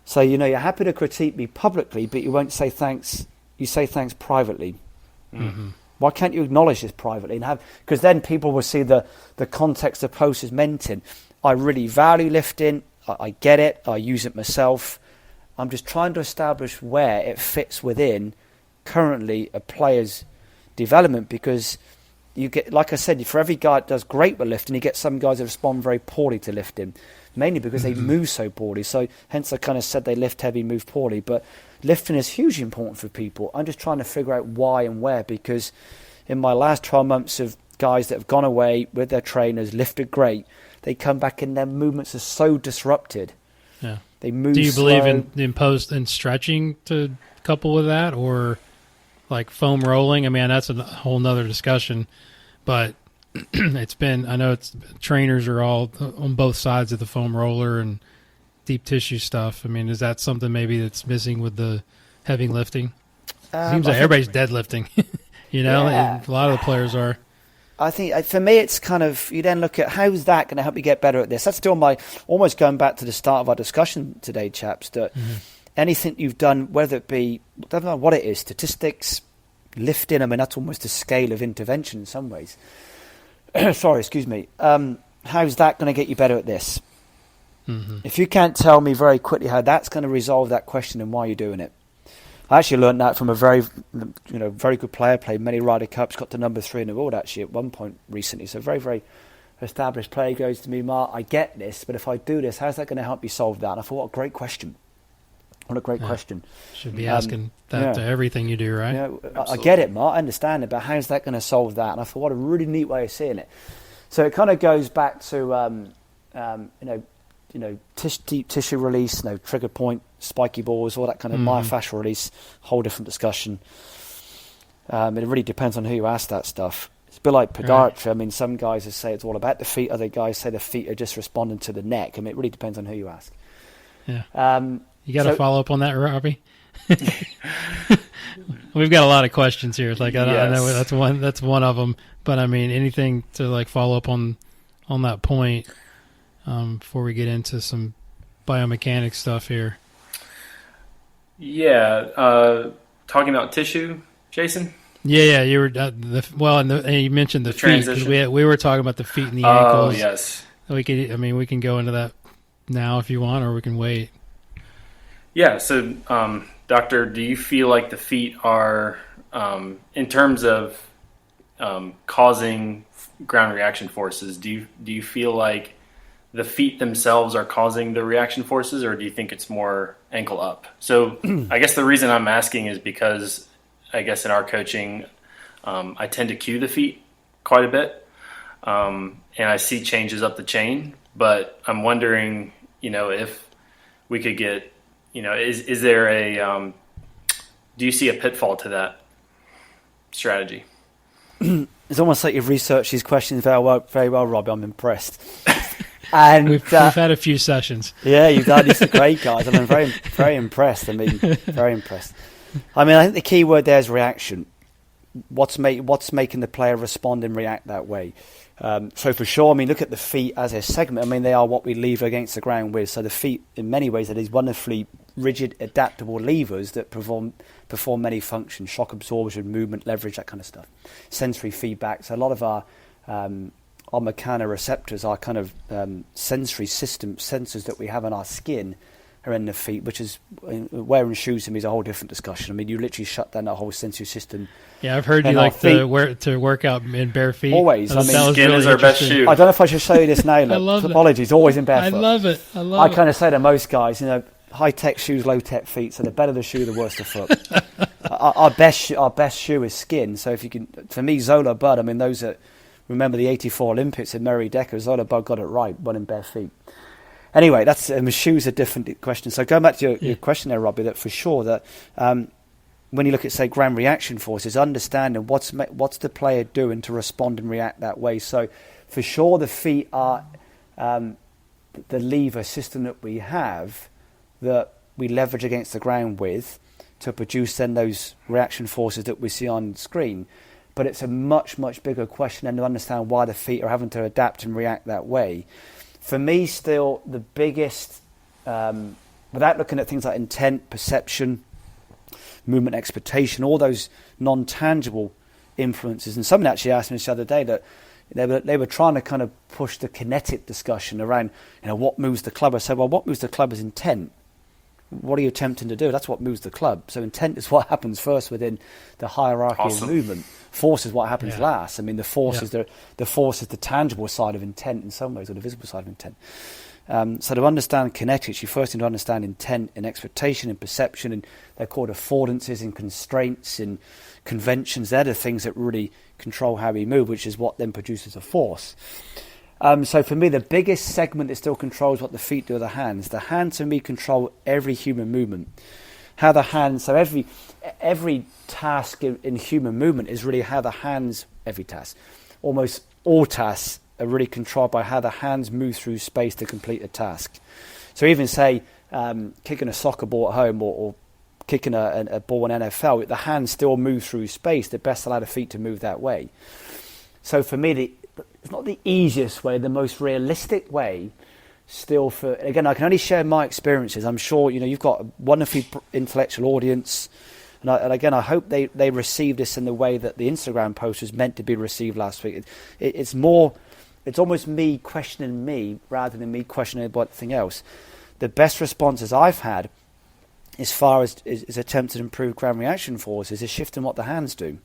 So, you're happy to critique me publicly, but you won't say thanks. You say thanks privately. Mm-hmm. Why can't you acknowledge this privately? Because then people will see the context the post is meant in. I really value lifting. I get it. I use it myself. I'm just trying to establish where it fits within currently a player's development, because you get, like I said, for every guy that does great with lifting, you get some guys that respond very poorly to lifting, mainly because they move so poorly. So hence I kind of said they lift heavy, move poorly. But lifting is hugely important for people. I'm just trying to figure out why and where, because in my last 12 months of guys that have gone away with their trainers, lifted great, they come back and their movements are so disrupted. Yeah. They move. Do you slow. believe in post and stretching to couple with that, or like foam rolling? I mean, that's a whole nother discussion, but I know trainers are all on both sides of the foam roller and deep tissue stuff. I mean, is that something maybe that's missing with the heavy lifting? Seems like everybody's deadlifting, Yeah. and a lot of the players are. I think for me, it's kind of, you then look at how's that going to help you get better at this. That's still almost going back to the start of our discussion today, chaps, that anything you've done, whether it be, I don't know what it is, statistics, lifting, I mean, that's almost a scale of intervention in some ways. Sorry, excuse me. How's that going to get you better at this? If you can't tell me very quickly how that's going to resolve that question and why you're doing it. I actually learned that from a very good player, played many Ryder Cups, got to number 3 in the world actually at one point recently. So very, very established player goes to me, Mark, I get this, but if I do this, how's that going to help you solve that? And I thought, what a great question. What a great question. Should be asking that to everything you do, right? I get it, Mark, I understand it, but how's that going to solve that? And I thought, what a really neat way of seeing it. So it kind of goes back to, deep tissue release, trigger point, spiky balls, all that kind of myofascial release, whole different discussion. It really depends on who you ask that stuff. It's a bit like podiatry. Right. I mean, some guys say it's all about the feet, other guys say the feet are just responding to the neck. I mean, it really depends on who you ask. Yeah. You got to follow up on that, Robbie? We've got a lot of questions here. Like I know that's one of them. But I mean, anything to like follow up on that point before we get into some biomechanics stuff here. Yeah, talking about tissue, Jason. Yeah, you were and you mentioned the feet, because we were talking about the feet and the ankles. Oh, yes. We can go into that now if you want, or we can wait. Yeah. So, Doctor, do you feel like the feet are, in terms of causing ground reaction forces? Do you feel like the feet themselves are causing the reaction forces, or do you think it's more ankle up? So I guess the reason I'm asking is because I guess in our coaching, I tend to cue the feet quite a bit, and I see changes up the chain, but I'm wondering, if we could get, is there a, do you see a pitfall to that strategy? It's almost like you've researched these questions very well, Robbie. I'm impressed. And we've had a few sessions. Yeah, you've done. These are great, guys. I'm very, very impressed. I mean, very impressed. I mean, I think the key word there is reaction. What's making the player respond and react that way? So for sure, I mean, look at the feet as a segment. I mean, they are what we lever against the ground with. So the feet, in many ways, are these wonderfully rigid, adaptable levers that perform many functions: shock absorption, movement, leverage, that kind of stuff. Sensory feedback. So a lot of our mechanoreceptors, our kind of sensory system sensors that we have on our skin, are in the feet, which is wearing shoes to me is a whole different discussion. I mean, you literally shut down that whole sensory system. Yeah, I've heard you like to work out in bare feet. Always. Skin is our best shoe. I don't know if I should show you this now. I love Apologies, always in barefoot. I love it. I kind of say to most guys, high-tech shoes, low-tech feet. So the better the shoe, the worse the foot. Our best shoe is skin. So if you can, for me, Zola Budd. I mean, those that remember the '84 Olympics in Mary Decker, Zola Budd got it right, one in bare feet. Anyway, that's shoes are a different question. So going back to your question there, Robbie, that for sure that when you look at, say, ground reaction forces, understanding what's the player doing to respond and react that way. So for sure the feet are the lever system that we have that we leverage against the ground with to produce then those reaction forces that we see on screen. But it's a much, much bigger question and to understand why the feet are having to adapt and react that way. For me, still, the biggest, without looking at things like intent, perception, movement expectation, all those non-tangible influences. And someone actually asked me this the other day that, they were trying to kind of push the kinetic discussion around, what moves the club. I said, well, what moves the club is intent. What are you attempting to do? That's what moves the club. So intent is what happens first within the hierarchy of movement. Force is what happens last. I mean, the force is the tangible side of intent in some ways, or the visible side of intent. So to understand kinetics, you first need to understand intent and expectation and perception, and they're called affordances and constraints and conventions. They're the things that really control how we move, which is what then produces a force. So for me, the biggest segment that still controls what the feet do are the hands. The hands, for me, control every human movement. How the hands, so every task in human movement is really how the hands, every task, almost all tasks are really controlled by how the hands move through space to complete a task. So even say kicking a soccer ball at home or kicking a ball in NFL, the hands still move through space. They're best allowed the feet to move that way. So for me, it's not the easiest way, the most realistic way still for, again, I can only share my experiences. I'm sure, you've got a wonderfully intellectual audience. And again, I hope they receive this in the way that the Instagram post was meant to be received last week. It's almost me questioning me rather than me questioning anything else. The best responses I've had as far as is attempts to improve ground reaction forces is shifting what the hands do.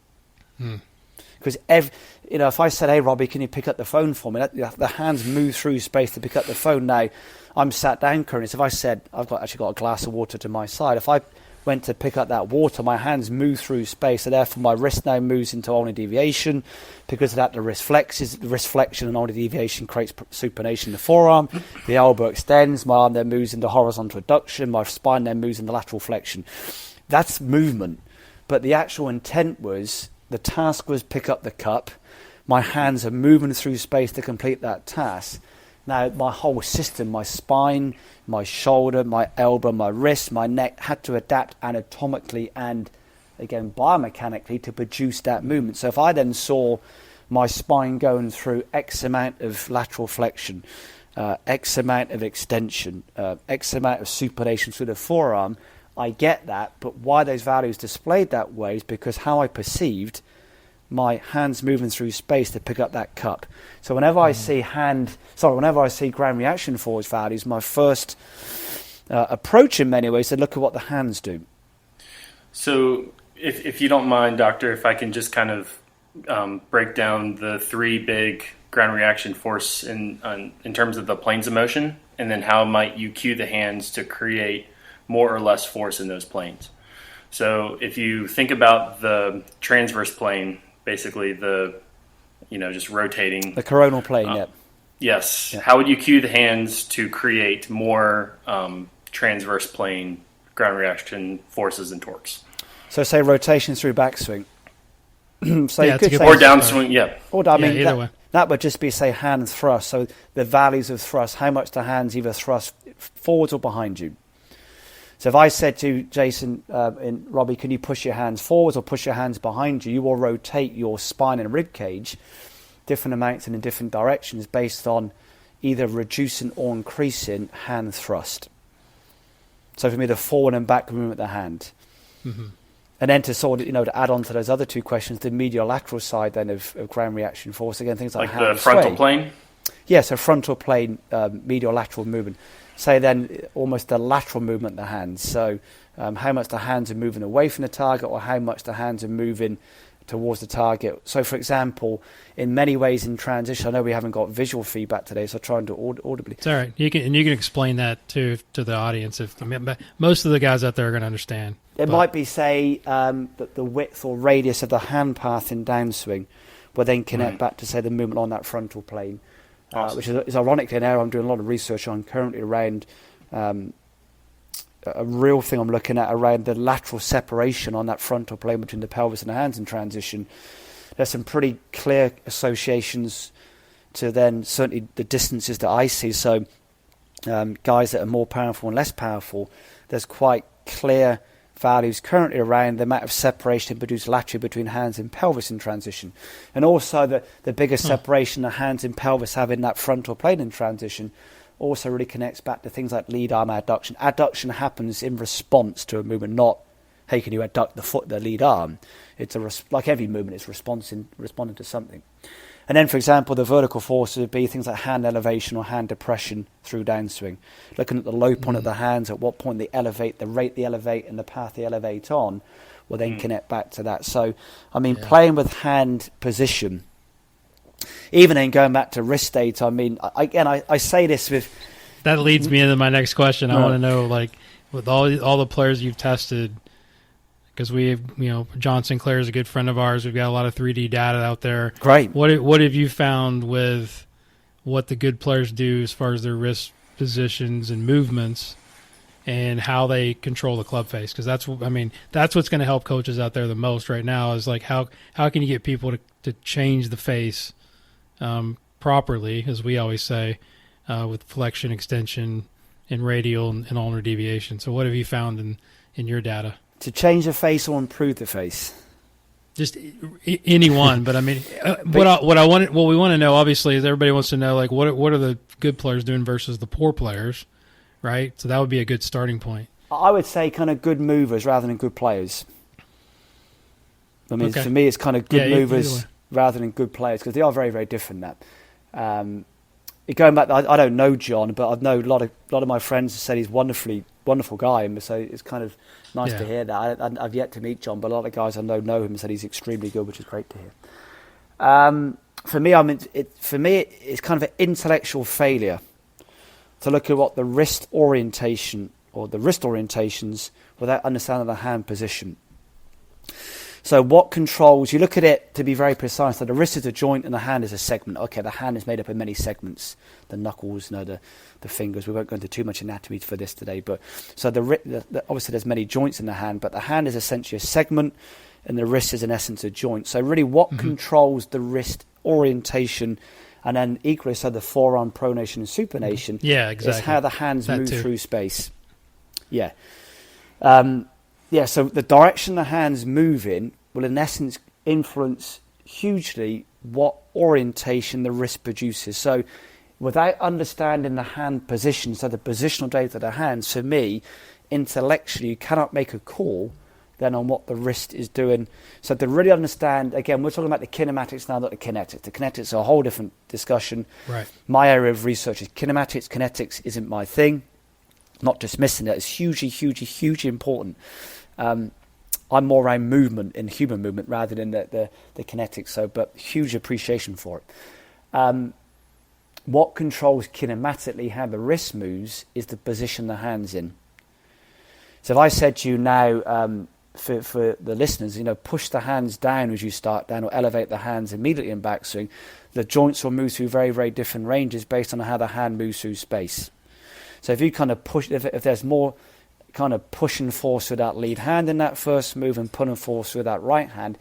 Because if I said, hey, Robbie, can you pick up the phone for me? The hands move through space to pick up the phone. Now, I'm sat down currently. So if I said, I've actually got a glass of water to my side, if I went to pick up that water, my hands move through space, so therefore my wrist now moves into ulnar deviation. Because of that, the wrist flexes. The wrist flexion and ulnar deviation creates supination in the forearm. The elbow extends. My arm then moves into horizontal adduction. My spine then moves into lateral flexion. That's movement. But the actual intent was, the task was pick up the cup. My hands are moving through space to complete that task. Now, my whole system, my spine, my shoulder, my elbow, my wrist, my neck had to adapt anatomically and, again, biomechanically to produce that movement. So if I then saw my spine going through X amount of lateral flexion, X amount of extension, X amount of supination through the forearm, I get that. But why those values displayed that way is because how I perceived my hands moving through space to pick up that cup. So whenever I see ground reaction force values, my first approach in many ways is to look at what the hands do. So if you don't mind, Doctor, if I can just kind of break down the three big ground reaction force in terms of the planes of motion, and then how might you cue the hands to create more or less force in those planes. So if you think about the transverse plane, basically just rotating. The coronal plane, Yes. Yeah. How would you cue the hands to create more transverse plane ground reaction forces and torques? So say rotation through backswing. So you could say, or downswing, either way. That would just be, say, hand thrust. So the values of thrust, how much the hands either thrust forwards or behind you. So if I said to Jason and Robbie, can you push your hands forwards or push your hands behind you, you will rotate your spine and rib cage different amounts and in different directions based on either reducing or increasing hand thrust. So for me, the forward and back movement of the hand. Mm-hmm. And then to sort of, to add on to those other two questions, the medial lateral side then of ground reaction force, again, things like hand the frontal sway. Plane? Yes, a frontal plane, medial lateral movement. Say then almost the lateral movement of the hands. So how much the hands are moving away from the target or how much the hands are moving towards the target. So for example, in many ways in transition, I know we haven't got visual feedback today, so I'll try and do it audibly. It's all right. You can explain that to the audience. Most of the guys out there are going to understand. It might be, say, that the width or radius of the hand path in downswing will then connect back to, say, the movement on that frontal plane. Awesome. Which is ironically an area I'm doing a lot of research on currently around a real thing I'm looking at around the lateral separation on that frontal plane between the pelvis and the hands in transition. There's some pretty clear associations to then certainly the distances that I see. So guys that are more powerful and less powerful, there's quite clear values currently around the amount of separation produced laterally between hands and pelvis in transition. And also the biggest separation the hands and pelvis have in that frontal plane in transition also really connects back to things like lead arm adduction. Adduction happens in response to a movement, not, hey, can you adduct the lead arm? It's like every movement, it's responding to something. And then, for example, the vertical forces would be things like hand elevation or hand depression through downswing. Looking at the low point of the hands, at what point they elevate, the rate they elevate, and the path they elevate on will then connect back to that. So, I mean, playing with hand position, even then going back to wrist state, I mean, I say this with... That leads me into my next question. I want to know, like, with all the players you've tested, because we have, John Sinclair is a good friend of ours. We've got a lot of 3D data out there. Great. What have you found with what the good players do as far as their wrist positions and movements and how they control the club face? Because that's what's going to help coaches out there the most right now is like how can you get people to change the face properly, as we always say, with flexion, extension, and radial and ulnar deviation. So what have you found in your data? To change the face or improve the face? Just anyone, but I mean, what we want to know, obviously, is everybody wants to know, like, what are the good players doing versus the poor players, right? So that would be a good starting point. I would say kind of good movers rather than good players. I mean, for me, it's kind of good movers rather than good players, because they are very, very different. Going back, I don't know John, but I know a lot of my friends have said he's wonderful guy, and so it's kind of nice to hear that. I've yet to meet John, but a lot of guys I know him and said he's extremely good, which is great to hear. For me, it's kind of an intellectual failure to look at what the wrist orientation or the wrist orientations without understanding the hand position. So what controls, you look at it to be very precise, so the wrist is a joint and the hand is a segment. Okay, the hand is made up of many segments, the knuckles, the fingers. We won't go into too much anatomy for this today, but so obviously there's many joints in the hand, but the hand is essentially a segment and the wrist is in essence a joint. So really what controls the wrist orientation, and then equally so the forearm pronation and supination is how the hands move through space. So the direction the hands move in will in essence influence hugely what orientation the wrist produces. So without understanding the hand position, so the positional data of the hands, for me, intellectually, you cannot make a call then on what the wrist is doing. So to really understand, again, we're talking about the kinematics now, not the kinetics. The kinetics are a whole different discussion. Right. My area of research is kinematics. Kinetics isn't my thing. Not dismissing it. It's hugely important. I'm more around movement in human movement rather than the kinetics. So, but huge appreciation for it. What controls kinematically how the wrist moves is the position the hand's in. So if I said to you now, for the listeners, push the hands down as you start down, or elevate the hands immediately in backswing, the joints will move through very, very different ranges based on how the hand moves through space. So if you kind of push, if there's more kind of pushing force with that lead hand in that first move and pulling force with that right hand,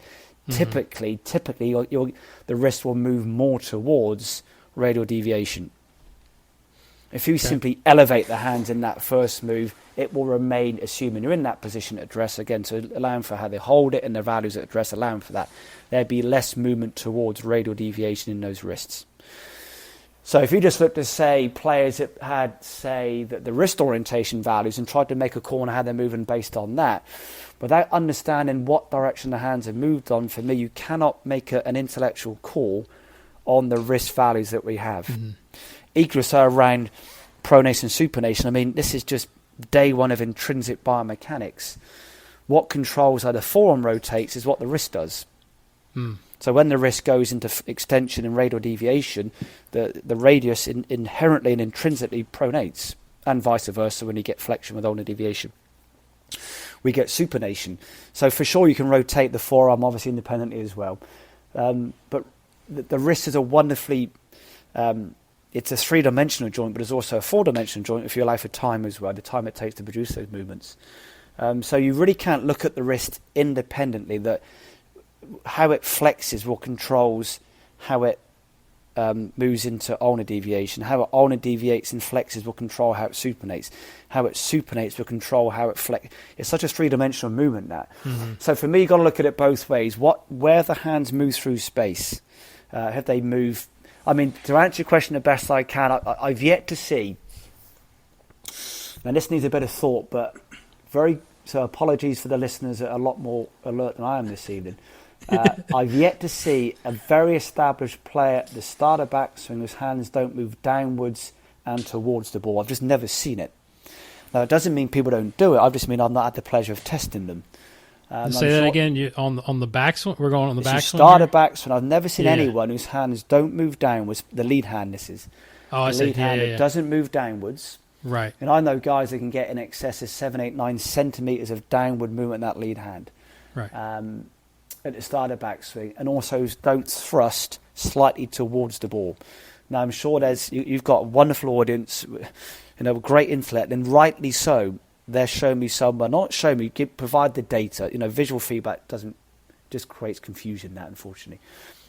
typically the wrist will move more towards radial deviation. If you simply elevate the hands in that first move, it will remain, assuming you're in that position at address, again, so allowing for how they hold it and the values at address, allowing for that, there'd be less movement towards radial deviation in those wrists. So if you just looked at, say, players that had, say, the wrist orientation values and tried to make a call on how they're moving based on that, without understanding what direction the hands have moved on, for me, you cannot make an intellectual call on the wrist values that we have. Equally so around pronation and supination. I mean, this is just day one of intrinsic biomechanics. What controls how the forearm rotates is what the wrist does. So when the wrist goes into extension and radial deviation, the radius inherently and intrinsically pronates, and vice versa when you get flexion with ulnar deviation. We get supination. So for sure you can rotate the forearm obviously independently as well. But the wrist is a wonderfully... it's a three-dimensional joint, but it's also a four-dimensional joint if you allow for time as well, the time it takes to produce those movements. So you really can't look at the wrist independently. That how it flexes will controls how it moves into ulnar deviation. How it ulnar deviates and flexes will control how it supinates. How it supinates will control how it flex. It's such a three-dimensional movement that. So for me, you've got to look at it both ways. Where the hands move through space. Have they moved... I mean, to answer your question the best I can, I've yet to see, and this needs a bit of thought, but so apologies for the listeners that are a lot more alert than I am this evening. I've yet to see a very established player at the start of backswing whose hands don't move downwards and towards the ball. I've just never seen it. Now, it doesn't mean people don't do it. I just mean I've not had the pleasure of testing them. Say that again. On the backswing, we're going on the backswing. Start of backswing. I've never seen anyone whose hands don't move downwards. The lead hand, this is. Oh, I see. The lead hand, it doesn't move downwards. Right. And I know guys that can get in excess of 7, 8, 9 centimetres of downward movement in that lead hand. Right. At the start of backswing, and also don't thrust slightly towards the ball. Now, I'm sure you've got a wonderful audience, great intellect, and rightly so. They're showing me somewhere, not show me, provide the data. Visual feedback just creates confusion, that, unfortunately.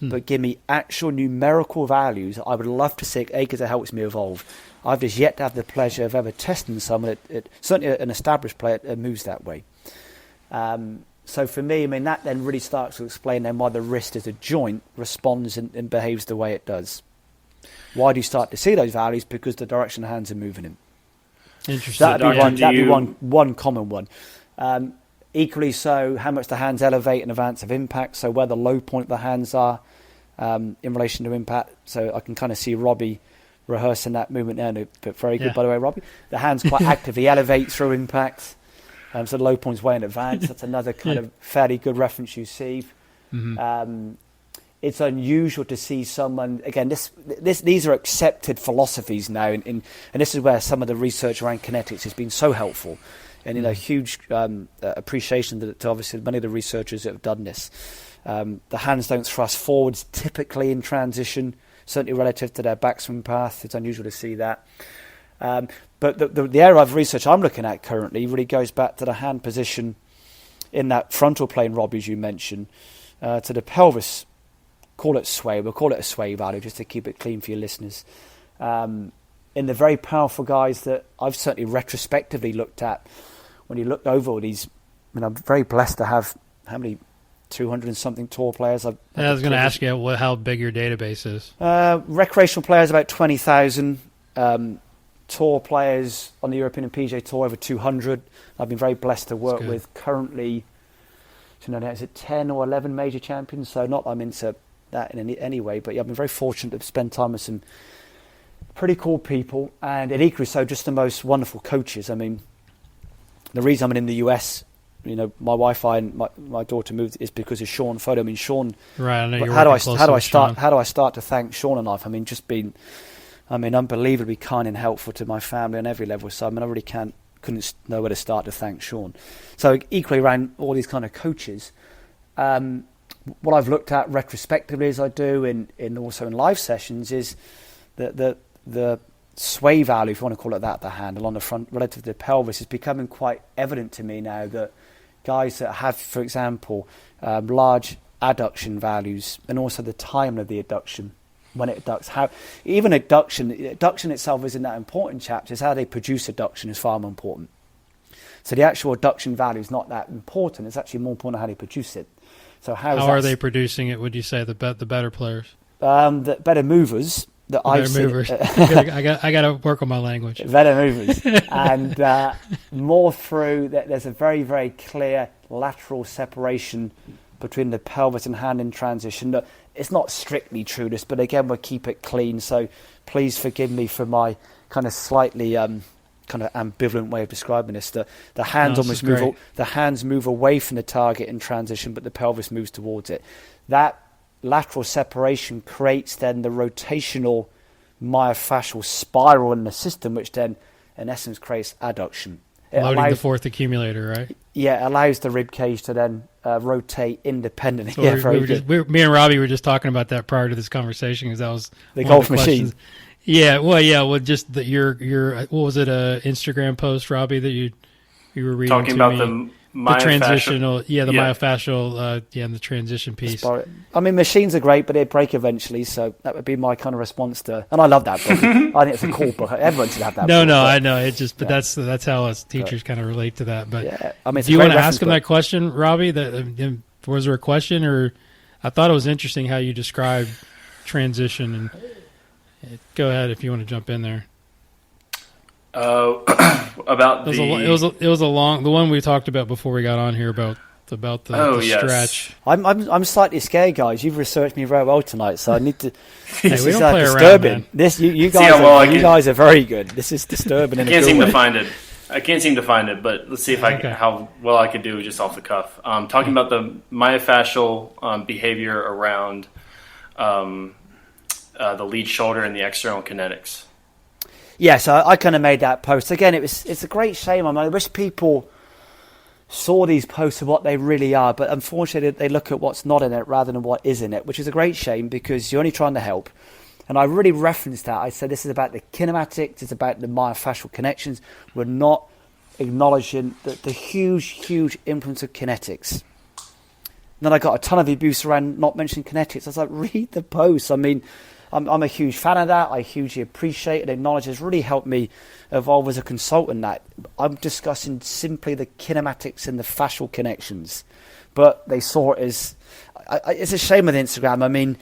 But give me actual numerical values. I would love to see it, because it helps me evolve. I've just yet to have the pleasure of ever testing someone, certainly an established player, that moves that way. So for me, that then really starts to explain then why the wrist as a joint responds and behaves the way it does. Why do you start to see those values? Because the direction the hands are moving in. Interesting. That'd be one common one. Equally so, how much the hands elevate in advance of impact, so where the low point of the hands are in relation to impact. So I can kind of see Robbie rehearsing that movement there. But very good, by the way, Robbie. The hands quite actively elevate through impact. So the low point's way in advance. That's another kind of fairly good reference you see. Mm-hmm. It's unusual to see someone, again, these are accepted philosophies now, and this is where some of the research around kinetics has been so helpful. And, huge appreciation to obviously many of the researchers that have done this. The hands don't thrust forwards typically in transition, certainly relative to their backswing path. It's unusual to see that. But the area of research I'm looking at currently really goes back to the hand position in that frontal plane, Robbie, as you mentioned, to the pelvis. Call it sway. We'll call it a sway value just to keep it clean for your listeners. In the very powerful guys that I've certainly retrospectively looked at, when you look over all these, I'm very blessed to have how many 200 and something tour players. I was going to ask you how big your database is. Recreational players about 20,000. Tour players on the European and PGA Tour over 200. I've been very blessed to work with currently, is it 10 or 11 major champions? So not I'm into that in any way, but I've been very fortunate to spend time with some pretty cool people, and equally so just the most wonderful coaches. The reason I'm in the US, my wife and my daughter moved is because of Sean Fodo. Sean. Right. I know you're how do I start to thank Sean and I? Just being, unbelievably kind and helpful to my family on every level. So I really couldn't know where to start to thank Sean. So equally around all these kind of coaches, what I've looked at retrospectively, as I do in also in live sessions, is the sway value, if you want to call it that, the handle on the front relative to the pelvis, is becoming quite evident to me now that guys that have, for example, large adduction values, and also the timing of the adduction when it adducts. Even adduction itself isn't that important, chaps. It's how they produce adduction is far more important. So the actual adduction value is not that important. It's actually more important how they produce it. So how are they producing it? Would you say the better players, the better movers? I got to work on my language. Better movers, and more through that. There's a very, very clear lateral separation between the pelvis and hand in transition. It's not strictly true, this, but again, we'll keep it clean. So please forgive me for my kind of slightly kind of ambivalent way of describing this. The hands the hands move away from the target in transition, but the pelvis moves towards it. That lateral separation creates then the rotational myofascial spiral in the system, which then in essence creates adduction. Loading the fourth accumulator, right? Yeah, it allows the rib cage to then rotate independently. So me and Robbie were just talking about that prior to this conversation, because that was the golf machine. Yeah, well, just your what was it? Instagram post, Robbie, that you were reading talking to about me. The transitional, the myofascial, and the transition piece. Machines are great, but they break eventually. So that would be my kind of response to. And I love that book. I think it's a cool book. Everyone should have that. No, I know. It just, but that's how us teachers kind of relate to that. But do you want to ask him that question, Robbie? Was there a question, or I thought it was interesting how you described transition, and go ahead if you want to jump in there. About it was a long, the one we talked about before we got on here about about the stretch. I'm slightly scared, guys. You've researched me very well tonight, so I need to. This we is don't play disturbing. around, man. This you guys are very good. This is disturbing. I can't seem to find it. I can't seem to find it, but let's see if how well I could do just off the cuff. Talking about the myofascial behavior around the lead shoulder and the external kinetics. Yeah, so I kind of made that post. Again, it's a great shame. I wish people saw these posts of what they really are, but unfortunately they look at what's not in it rather than what is in it, which is a great shame because you're only trying to help. And I really referenced that. I said this is about the kinematics, it's about the myofascial connections. We're not acknowledging the huge influence of kinetics. And then I got a ton of abuse around not mentioning kinetics. I was like, read the post. I mean, I'm a huge fan of that. I hugely appreciate it. Acknowledge it's really helped me evolve as a consultant. That I'm discussing simply the kinematics and the fascial connections, but they saw it as it's a shame with Instagram. I mean,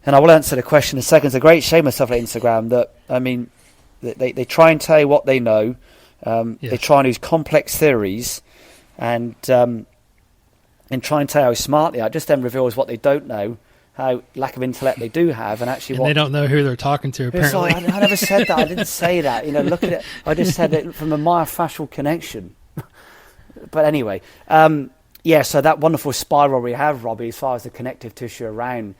and I will answer the question in a second. It's a great shame with stuff like Instagram that they try and tell you what they know. They try and use complex theories and try and tell you how smart they are. It just then reveals what they don't know. How lack of intellect they do have, and actually, they don't know who they're talking to. Apparently, like, I never said that. I didn't say that. Look at it. I just said it from a myofascial connection. But anyway, so that wonderful spiral we have, Robbie, as far as the connective tissue around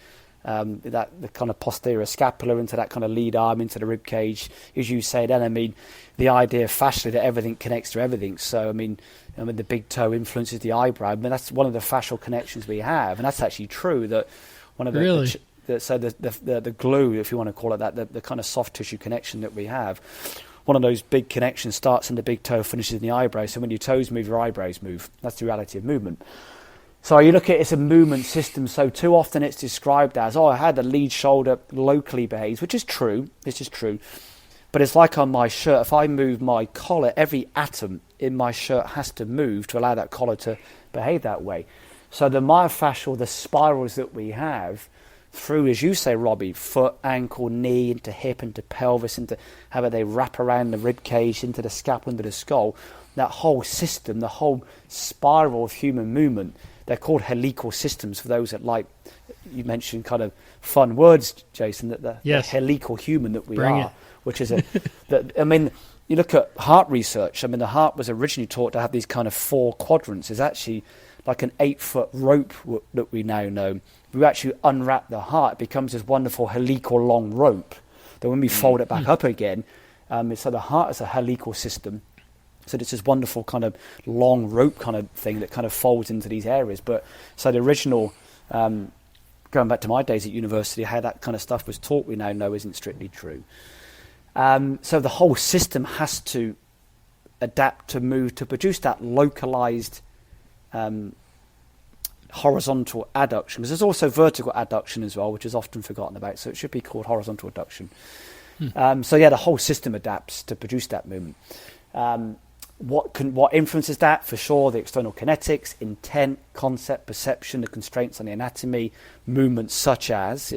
the kind of posterior scapula into that kind of lead arm into the rib cage, as you say. Then the idea fascially that everything connects to everything. So the big toe influences the eyebrow. That's one of the fascial connections we have, and that's actually true. That one of the glue, if you want to call it that, the kind of soft tissue connection that we have, one of those big connections starts in the big toe, finishes in the eyebrow. So when your toes move, your eyebrows move. That's the reality of movement. So you look at it's a movement system. So too often it's described as, I had the lead shoulder locally behaves, which is true. This is true. But it's like on my shirt. If I move my collar, every atom in my shirt has to move to allow that collar to behave that way. So the myofascial, the spirals that we have through, as you say, Robbie, foot, ankle, knee, into hip, into pelvis, into how they wrap around the rib cage, into the scapula, into the skull, that whole system, the whole spiral of human movement, they're called helical systems for those that like, you mentioned kind of fun words, Jason, that the helical human that we are, which is you look at heart research. The heart was originally taught to have these kind of 4 quadrants. It's actually like an 8-foot rope that we now know. We actually unwrap the heart, it becomes this wonderful helical long rope that when we fold it back up again, so the heart is a helical system. So it's this wonderful kind of long rope kind of thing that kind of folds into these areas. But so the original, going back to my days at university, how that kind of stuff was taught, we now know isn't strictly true. So the whole system has to adapt to move to produce that localized horizontal adduction, because there's also vertical adduction as well, which is often forgotten about. So it should be called horizontal adduction. The whole system adapts to produce that movement. What influences that? For sure, the external kinetics, intent, concept, perception, the constraints on the anatomy, movements such as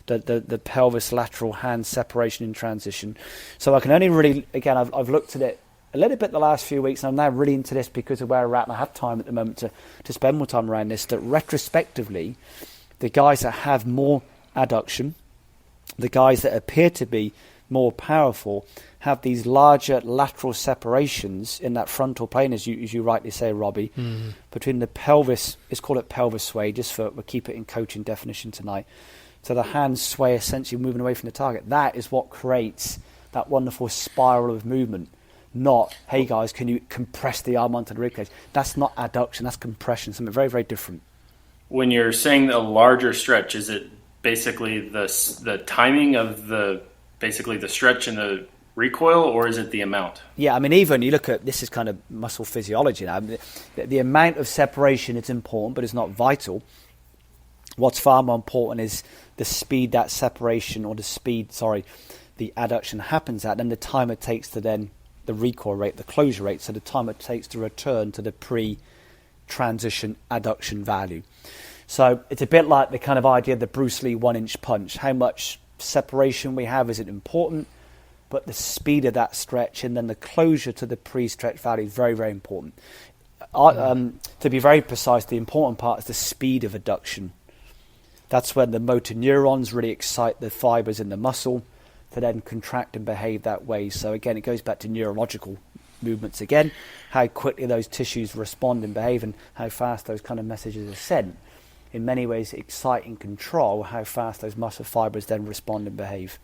the pelvis lateral hand separation in transition. So I can only really, again, I've looked at it a little bit the last few weeks, and I'm now really into this because of where we're at, and I have time at the moment to spend more time around this, that retrospectively, the guys that have more adduction, the guys that appear to be more powerful, have these larger lateral separations in that frontal plane, as you rightly say, Robbie, between the pelvis. Let's call it pelvis sway, just we'll keep it in coaching definition tonight. So the hands sway, essentially moving away from the target. That is what creates that wonderful spiral of movement. Not, hey guys, can you compress the arm onto the rib cage? That's not adduction, that's compression, something very, very different. When you're saying a larger stretch, is it basically the timing of the stretch and the recoil, or is it the amount? Yeah, even you look at, this is kind of muscle physiology now, the amount of separation is important, but it's not vital. What's far more important is the speed that separation, or the adduction happens at, and the time it takes to then the recoil rate, the closure rate, so the time it takes to return to the pre-transition adduction value. So it's a bit like the kind of idea of the Bruce Lee 1-inch punch. How much separation we have isn't important, but the speed of that stretch and then the closure to the pre-stretch value is very, very important. To be very precise, the important part is the speed of adduction. That's when the motor neurons really excite the fibers in the muscle to then contract and behave that way. So again, it goes back to neurological movements again, how quickly those tissues respond and behave and how fast those kind of messages are sent. In many ways, excite and control how fast those muscle fibers then respond and behave.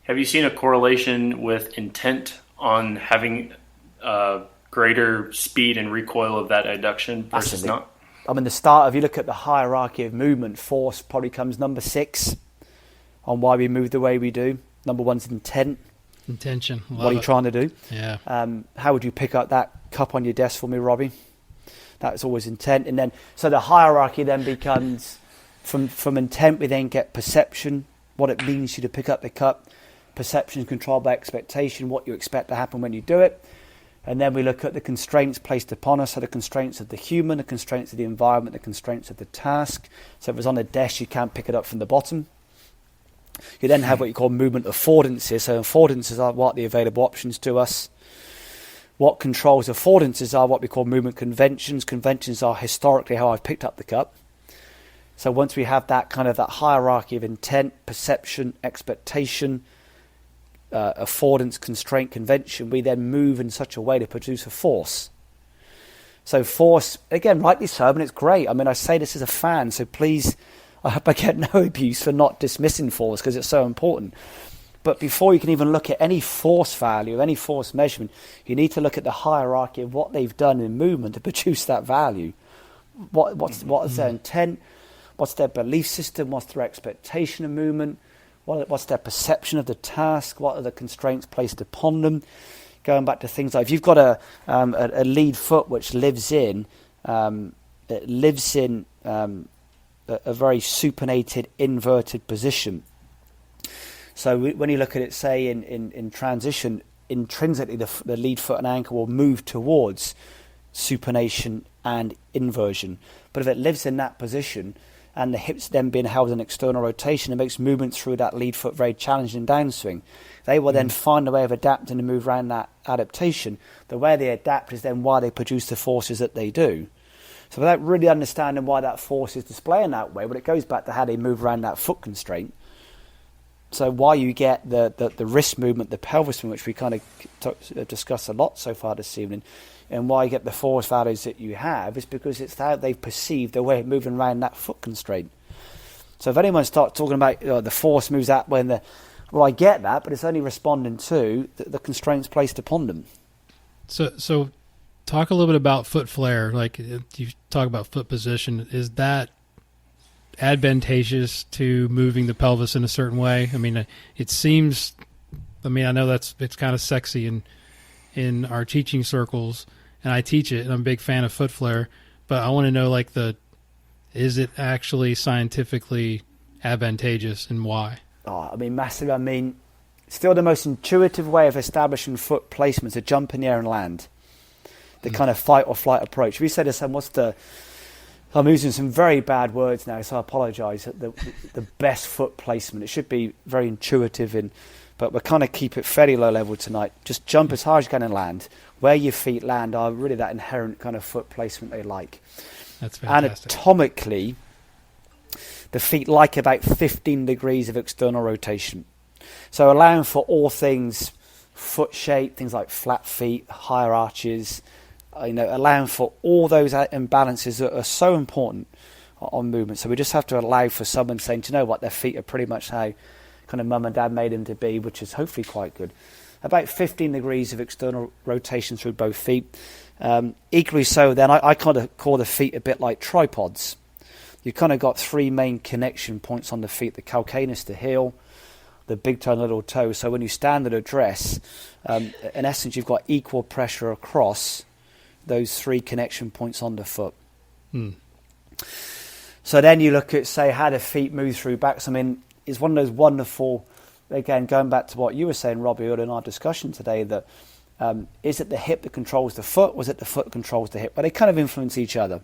Have you seen a correlation with intent on having greater speed and recoil of that adduction versus not? I mean, if you look at the hierarchy of movement, force probably comes number 6 on why we move the way we do. Number 1's intent. Intention. What are you trying to do? Yeah. How would you pick up that cup on your desk for me, Robbie? That's always intent. And then, so the hierarchy then becomes, from intent we then get perception, what it means to you to pick up the cup. Perception is controlled by expectation, what you expect to happen when you do it. And then we look at the constraints placed upon us, so the constraints of the human, the constraints of the environment, the constraints of the task. So if it's on a desk, you can't pick it up from the bottom. You then have what you call movement affordances. So affordances are what the available options to us. What controls affordances are what we call movement conventions. Conventions are historically how I've picked up the cup. So once we have that kind of that hierarchy of intent, perception, expectation, affordance, constraint, convention, we then move in such a way to produce a force. So force, again, rightly so, and it's great. I mean, I say this as a fan, so please, I hope I get no abuse for not dismissing force because it's so important. But before you can even look at any force value, any force measurement, you need to look at the hierarchy of what they've done in movement to produce that value. What is their intent? What's their belief system? What's their expectation of movement? What's their perception of the task? What are the constraints placed upon them? Going back to things like if you've got a lead foot which lives in a very supinated, inverted position. So when you look at it, say in transition, intrinsically the lead foot and ankle will move towards supination and inversion. But if it lives in that position, and the hips then being held in external rotation, it makes movement through that lead foot very challenging downswing. They will then find a way of adapting to move around that adaptation. The way they adapt is then why they produce the forces that they do. So without really understanding why that force is displaying that way, well, it goes back to how they move around that foot constraint. So why you get the wrist movement, the pelvis movement, which we kind of discussed a lot so far this evening, and why you get the force values that you have is because it's how they've perceived the way of moving around that foot constraint. So if anyone starts talking about the force moves that way, well, I get that, but it's only responding to the constraints placed upon them. So talk a little bit about foot flare. Like you talk about foot position. Is that advantageous to moving the pelvis in a certain way? I mean, it seems, I know it's kind of sexy in our teaching circles, and I teach it, and I'm a big fan of foot flare, but I want to know, is it actually scientifically advantageous and why? Massive. Still the most intuitive way of establishing foot placement is to jump in the air and land. The kind of fight or flight approach. If you say to someone, I'm using some very bad words now, so I apologise. The best foot placement. It should be very intuitive, but we'll kind of keep it fairly low level tonight. Just jump as hard as you can and land. Where your feet land are really that inherent kind of foot placement they like. That's fantastic. Anatomically, the feet like about 15 degrees of external rotation. So allowing for all things foot shape, things like flat feet, higher arches, allowing for all those imbalances that are so important on movement. So we just have to allow for someone saying, do you know what, their feet are pretty much how kind of mum and dad made them to be, which is hopefully quite good. About 15 degrees of external rotation through both feet. Equally so, then I kind of call the feet a bit like tripods. You've kind of got 3 main connection points on the feet: the calcaneus, the heel, the big toe and little toe. So when you stand at address, in essence, you've got equal pressure across those 3 connection points on the foot. So then you look at, say, how the feet move through backs. It's one of those wonderful, again, going back to what you were saying, Robbie, earlier in our discussion today, that is it the hip that controls the foot, or is it the foot that controls the hip? But they kind of influence each other.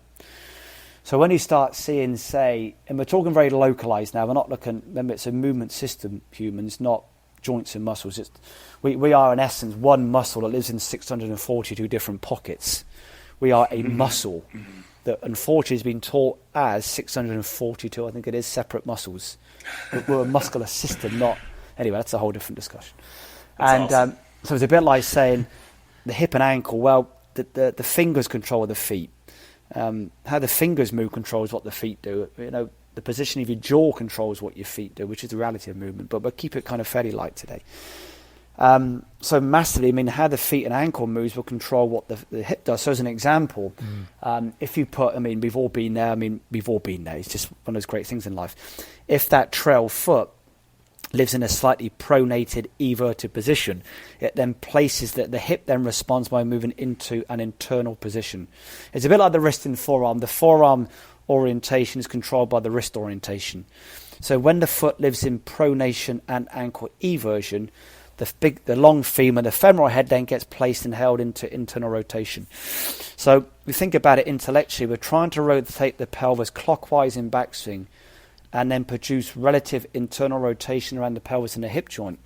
So when you start seeing, say, and we're talking very localized now, we're not looking, remember, it's a movement system, humans, not joints and muscles. We are, in essence, one muscle that lives in 642 different pockets. We are a muscle that unfortunately has been taught as 642, I think it is, separate muscles. We're a muscular system, not... Anyway, that's a whole different discussion. That's awesome. So it's a bit like saying the hip and ankle, well, the fingers control the feet. How the fingers move controls what the feet do. You know, the position of your jaw controls what your feet do, which is the reality of movement. But we'll keep it kind of fairly light today. So massively, I mean, how the feet and ankle moves will control what the hip does. So as an example, if you put, I mean, we've all been there. It's just one of those great things in life. If that trail foot lives in a slightly pronated, everted position, it then places that the hip then responds by moving into an internal position. It's a bit like the wrist and forearm. The forearm orientation is controlled by the wrist orientation. So when the foot lives in pronation and ankle eversion, the long femur, the femoral head then gets placed and held into internal rotation. So we think about it intellectually. We're trying to rotate the pelvis clockwise in backswing and then produce relative internal rotation around the pelvis and the hip joint.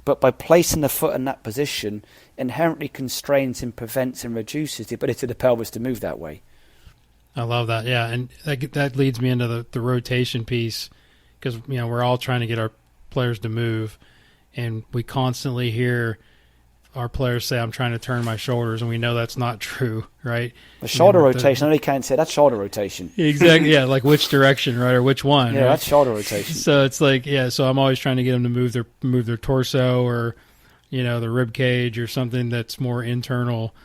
But by placing the foot in that position, inherently constrains and prevents and reduces the ability of the pelvis to move that way. I love that. Yeah, and that leads me into the rotation piece, because we're all trying to get our players to move, and we constantly hear our players say, "I'm trying to turn my shoulders," and we know that's not true, right? The shoulder rotation, I only can't say that's shoulder rotation. Exactly. Yeah, like which direction, right, or which one? Yeah, right? that's shoulder rotation. So it's like, so I'm always trying to get them to move their torso, or the rib cage, or something that's more internal.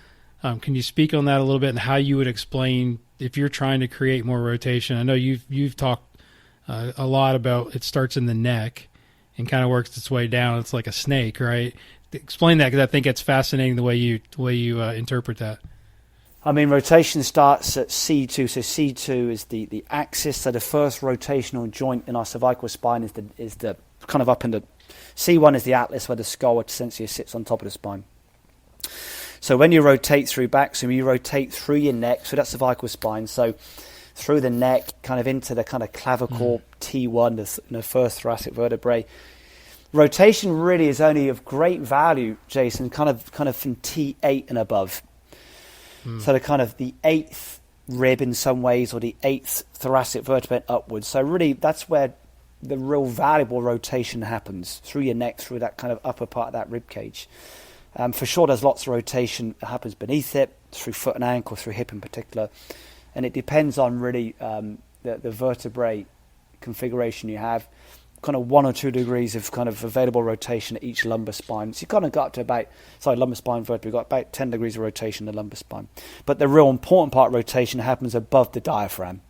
Can you speak on that a little bit, and how you would explain if you're trying to create more rotation? I know you've talked a lot about it starts in the neck and kind of works its way down. It's like a snake, right? Explain that, because I think it's fascinating the way you interpret that. I mean, rotation starts at C2. So C2 is the axis. So the first rotational joint in our cervical spine is the kind of up in the... C1 is the atlas, where the skull essentially sits on top of the spine. So when you rotate through backswing, you rotate through your neck. So that's cervical spine. So through the neck, kind of into the kind of clavicle, T1, the first thoracic vertebrae. Rotation really is only of great value, Jason, kind of from T8 and above. So the kind of the 8th rib in some ways, or the 8th thoracic vertebrae upwards. So really that's where the real valuable rotation happens, through your neck, through that kind of upper part of that rib cage. For sure there's lots of rotation that happens beneath it, through foot and ankle, through hip in particular. And it depends on really the vertebrae configuration you have. Kind of 1 or 2 degrees of kind of available rotation at each lumbar spine. So you kind of got up to lumbar spine vertebrae, got about 10 degrees of rotation in the lumbar spine. But the real important part of rotation happens above the diaphragm.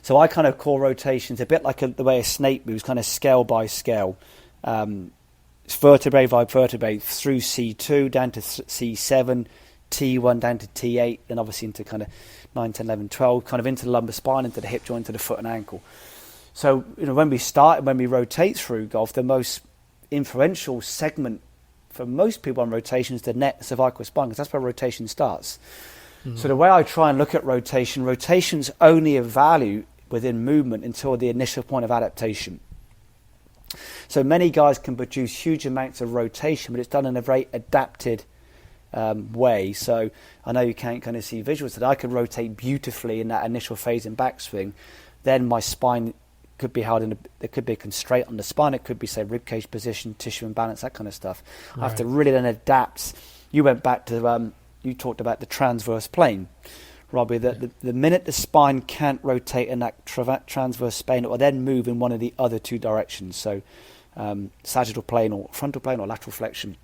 So I kind of call rotations a bit like the way a snake moves, kind of scale by scale. Vertebrae by vertebrae, through C2 down to C7, T1 down to T8, then obviously into kind of 9, 10, 11, 12, kind of into the lumbar spine, into the hip joint, to the foot and ankle. So, when we rotate through golf, the most influential segment for most people on rotation is the neck, cervical spine, because that's where rotation starts. So the way I try and look at rotation's only of value within movement until the initial point of adaptation. So many guys can produce huge amounts of rotation, but it's done in a very adapted way. So I know you can't kind of see visuals, that I could rotate beautifully in that initial phase in backswing. Then my spine could be held there could be a constraint on the spine. It could be, say, ribcage position, tissue imbalance, that kind of stuff. Right. I have to really then adapt. You went back to, you talked about the transverse plane, Robbie. The minute the spine can't rotate in that transverse plane, it will then move in one of the other 2 directions. So sagittal plane or frontal plane, or lateral flexion,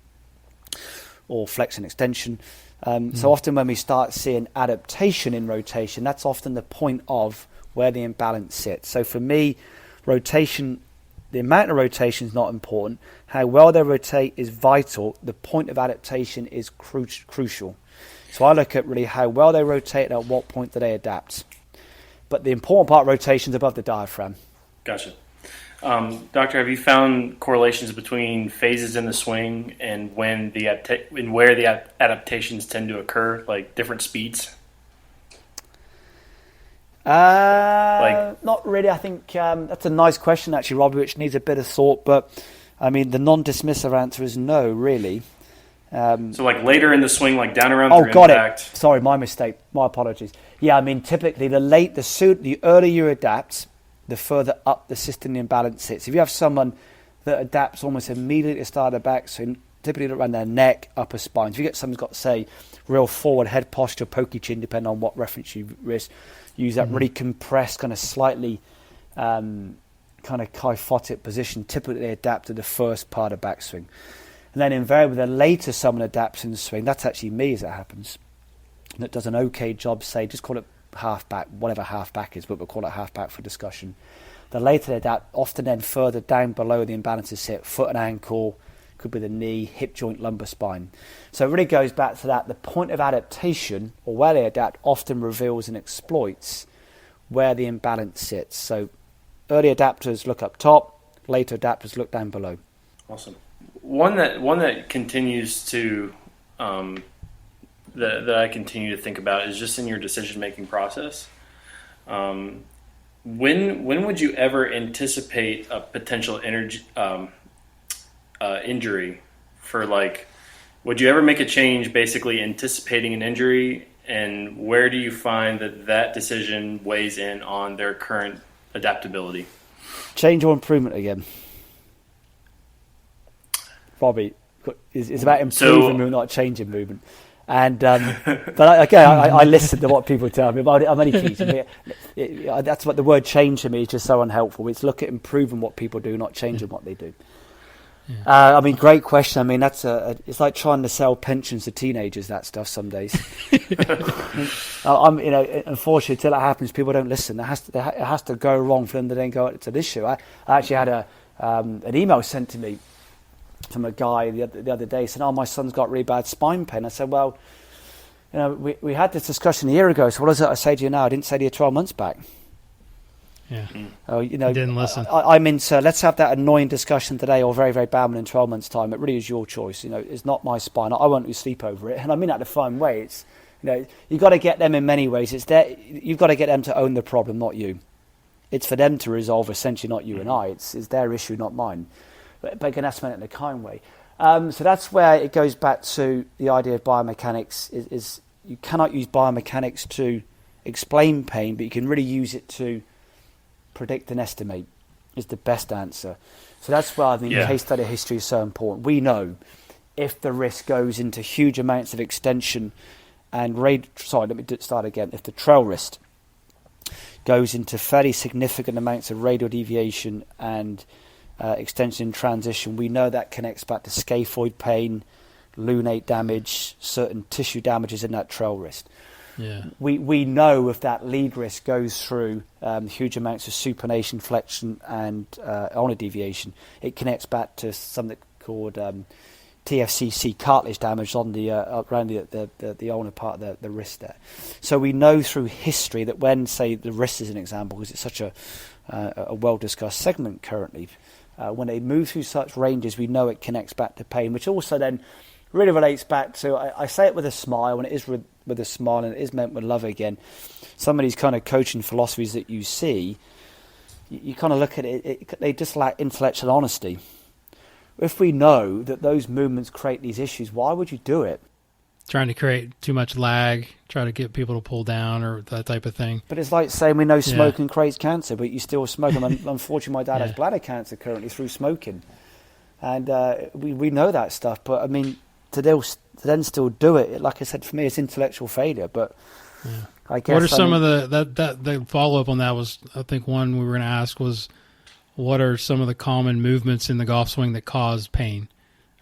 or flexion extension. So often when we start seeing adaptation in rotation, that's often the point of where the imbalance sits. So for me, rotation, the amount of rotation is not important. How well they rotate is vital. The point of adaptation is crucial. So I look at really how well they rotate and at what point do they adapt. But the important part of rotation is above the diaphragm. Gotcha. Doctor, have you found correlations between phases in the swing and when where the adaptations tend to occur, like different speeds? Not really. I think that's a nice question, actually, Robbie, which needs a bit of thought. But I mean, the non-dismissive answer is no, really. So like later in the swing, like down around Oh, through got impact. it. Sorry, my mistake. My apologies. Yeah, I mean, typically the earlier you adapt, the further up the system the imbalance sits. If you have someone that adapts almost immediately to start a backswing, typically around their neck, upper spine. If you get someone who's got, say, real forward head posture, pokey chin, depending on what reference you use that really compressed, kind of slightly kind of kyphotic position, typically they adapt to the first part of backswing. And then invariably, the later someone adapts in the swing, that's actually me as it happens, that does an okay job, say, just call it half back, whatever half back is, but we'll call it half back for discussion. The later they adapt, often then further down below the imbalances sit, foot and ankle, could be the knee, hip joint, lumbar spine. So it really goes back to that. The point of adaptation, or where they adapt, often reveals and exploits where the imbalance sits. So early adapters look up top, later adapters look down below. Awesome. One that continues to that I continue to think about is just in your decision making process. When would you ever anticipate a potential injury for, like, would you ever make a change basically anticipating an injury, and where do you find that decision weighs in on their current adaptability? Change or improvement again? Bobby, it's about improving movement, not changing movement. And but I listen to what people tell me. I'm only teasing. That's what the word change to me is just so unhelpful. It's look at improving what people do, not changing what they do. I mean, great question. I mean, that's it's like trying to sell pensions to teenagers. That stuff some days. Unfortunately, till it happens, people don't listen. It has to go wrong for them to then go to this issue. I actually had an email sent to me from a guy the other day saying, "Oh, my son's got really bad spine pain." I said, "Well, we had this discussion a year ago. So what is it I say to you now? I didn't say to you 12 months back." Yeah. Oh, didn't listen. I'm into let's have that annoying discussion today, or very, very bad one in 12 months' time. It really is your choice. It's not my spine. I won't lose sleep over it, and I mean that in a fine way. It's you've got to get them in many ways. You've got to get them to own the problem, not you. It's for them to resolve, essentially, not you and I. It's their issue, not mine. But again, that's meant in a kind way. So that's where it goes back to the idea of biomechanics. Is you cannot use biomechanics to explain pain, but you can really use it to predict and estimate is the best answer. So that's why I think case study history is so important. We know if the wrist goes into huge amounts of extension and if the trail wrist goes into fairly significant amounts of radial deviation and extension in transition, we know that connects back to scaphoid pain, lunate damage, certain tissue damages in that trail wrist. Yeah. We know if that lead wrist goes through huge amounts of supination, flexion, and ulnar deviation, it connects back to something called TFCC, cartilage damage on the around the ulnar part of the wrist there. So we know through history that when, say, the wrist is an example, because it's such a well-discussed segment currently, when they move through such ranges, we know it connects back to pain, which also then really relates back to, I say it with a smile, and it is with a smile, and it is meant with love again. Some of these kind of coaching philosophies that you see, you kind of look at it, they just lack intellectual honesty. If we know that those movements create these issues, why would you do it? Trying to create too much lag, try to get people to pull down or that type of thing. But it's like saying we know smoking creates cancer, but you still smoke. Unfortunately, my dad has bladder cancer currently through smoking. And we know that stuff. But, I mean, to then still do it, like I said, for me, it's intellectual failure. But I guess... What are some of the follow-up on that was, I think one we were going to ask was, what are some of the common movements in the golf swing that cause pain?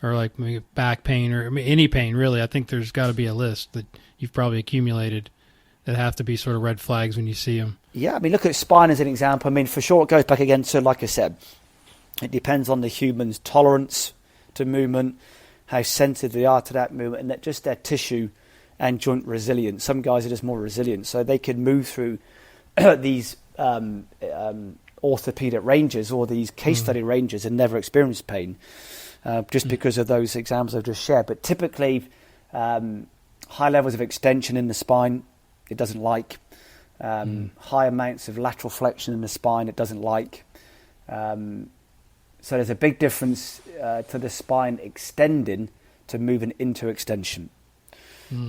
Or like maybe back pain or any pain, really. I think there's got to be a list that you've probably accumulated that have to be sort of red flags when you see them. Yeah, I mean, look at spine as an example. I mean, for sure, it goes back again to, like I said, it depends on the human's tolerance to movement, how sensitive they are to that movement, and that just their tissue and joint resilience. Some guys are just more resilient, so they can move through these orthopedic ranges or these case study ranges and never experience pain. Just because of those examples I've just shared. But typically, high levels of extension in the spine, it doesn't like. High amounts of lateral flexion in the spine, it doesn't like. So there's a big difference to the spine extending to moving into extension.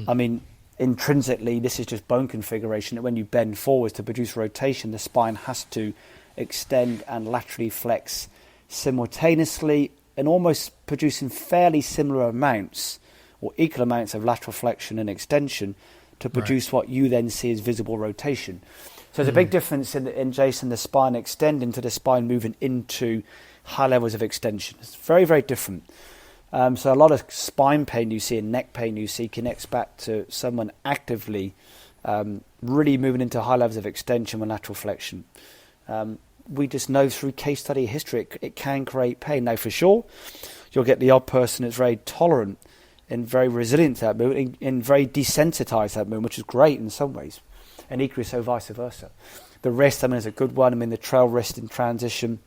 I mean, intrinsically, this is just bone configuration, that when you bend forwards to produce rotation, the spine has to extend and laterally flex simultaneously, and almost producing fairly similar amounts or equal amounts of lateral flexion and extension to produce what you then see as visible rotation. So there's a big difference in Jason, the spine extending to the spine moving into high levels of extension. It's very, very different. So a lot of spine pain you see and neck pain you see connects back to someone actively really moving into high levels of extension and lateral flexion. We just know through case study history it can create pain. Now, for sure, you'll get the odd person that's very tolerant and very resilient to that movement and very desensitized to that movement, which is great in some ways, and equally so vice versa. The wrist, I mean, is a good one. I mean, the trail wrist in transition,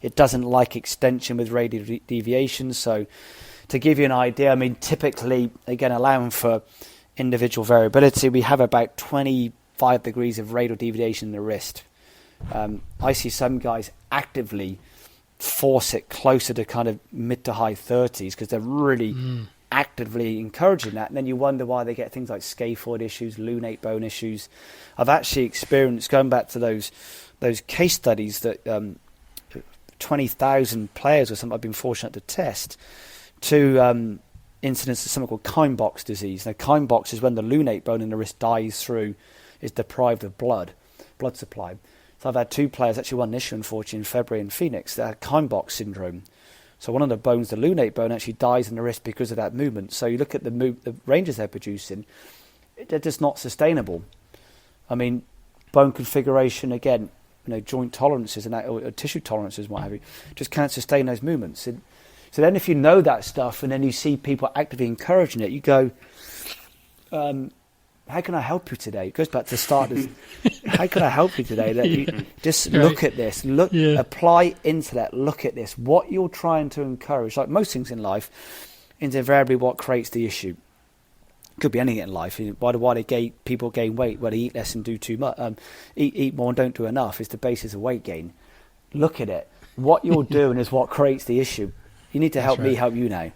it doesn't like extension with radial deviation. So to give you an idea, I mean, typically, again, allowing for individual variability, we have about 25 degrees of radial deviation in the wrist. I see some guys actively force it closer to kind of mid to high 30s because they're really actively encouraging that, and then you wonder why they get things like scaphoid issues, lunate bone issues. I've actually experienced, going back to those case studies, that 20,000 players or something I've been fortunate to test, to incidents of something called Kienbock's disease. Now, Kienbock's is when the lunate bone in the wrist dies through, is deprived of blood supply. So I've had 2 players, actually one issue unfortunately in February in Phoenix, that had Kienbock's syndrome. So one of the bones, the lunate bone, actually dies in the wrist because of that movement. So you look at the ranges they're producing, they're just not sustainable. I mean, bone configuration, again, joint tolerances and that, or tissue tolerances, what have you, just can't sustain those movements. And so then if you know that stuff and then you see people actively encouraging it, you go, how can I help you today? It goes back to the start. How can I help you today? That you just look at this, apply into that, look at this. What you're trying to encourage, like most things in life, is invariably what creates the issue. Could be anything in life. Why people gain weight? Why they eat less and do too much, eat more and don't do enough is the basis of weight gain. Look at it. What you're doing is what creates the issue. You need to help me help you now.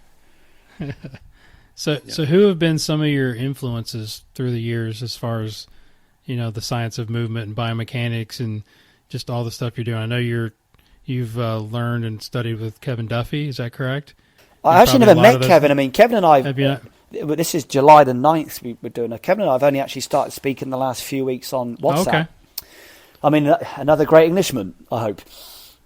So who have been some of your influences through the years as far as, the science of movement and biomechanics and just all the stuff you're doing? I know you've learned and studied with Kevin Duffy. Is that correct? I actually never met Kevin. I mean, Kevin and I, this is July the 9th we were doing. Kevin and I have only actually started speaking the last few weeks on WhatsApp. Okay. I mean, another great Englishman, I hope.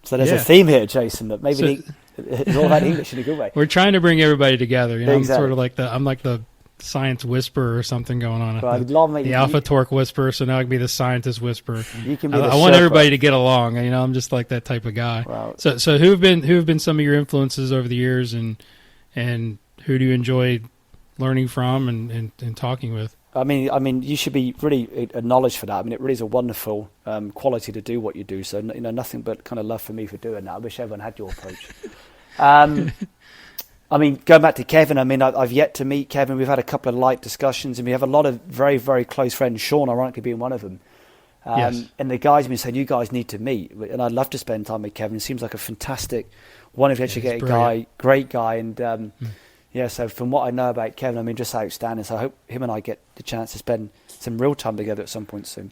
So there's a theme here, Jason, that maybe it's all about English in a good way. We're trying to bring everybody together. Exactly. I'm sort of like the science whisperer or something going on. Right, the alpha torque whisperer, so now I can be the scientist whisperer. You can be I want everybody to get along. I'm just like that type of guy. Wow. So who have been some of your influences over the years, and who do you enjoy learning from and talking with? I mean, you should be really acknowledged for that. I mean, it really is a wonderful quality to do what you do. So, nothing but kind of love for me for doing that. I wish everyone had your approach. I mean, going back to Kevin, I mean, I've yet to meet Kevin. We've had a couple of light discussions, and we have a lot of very, very close friends, Sean, ironically, being one of them. Yes. And the guys have been saying, you guys need to meet. And I'd love to spend time with Kevin. He seems like a fantastic, wonderful, educated guy, great guy. And so from what I know about Kevin, I mean, just outstanding. So I hope him and I get the chance to spend some real time together at some point soon.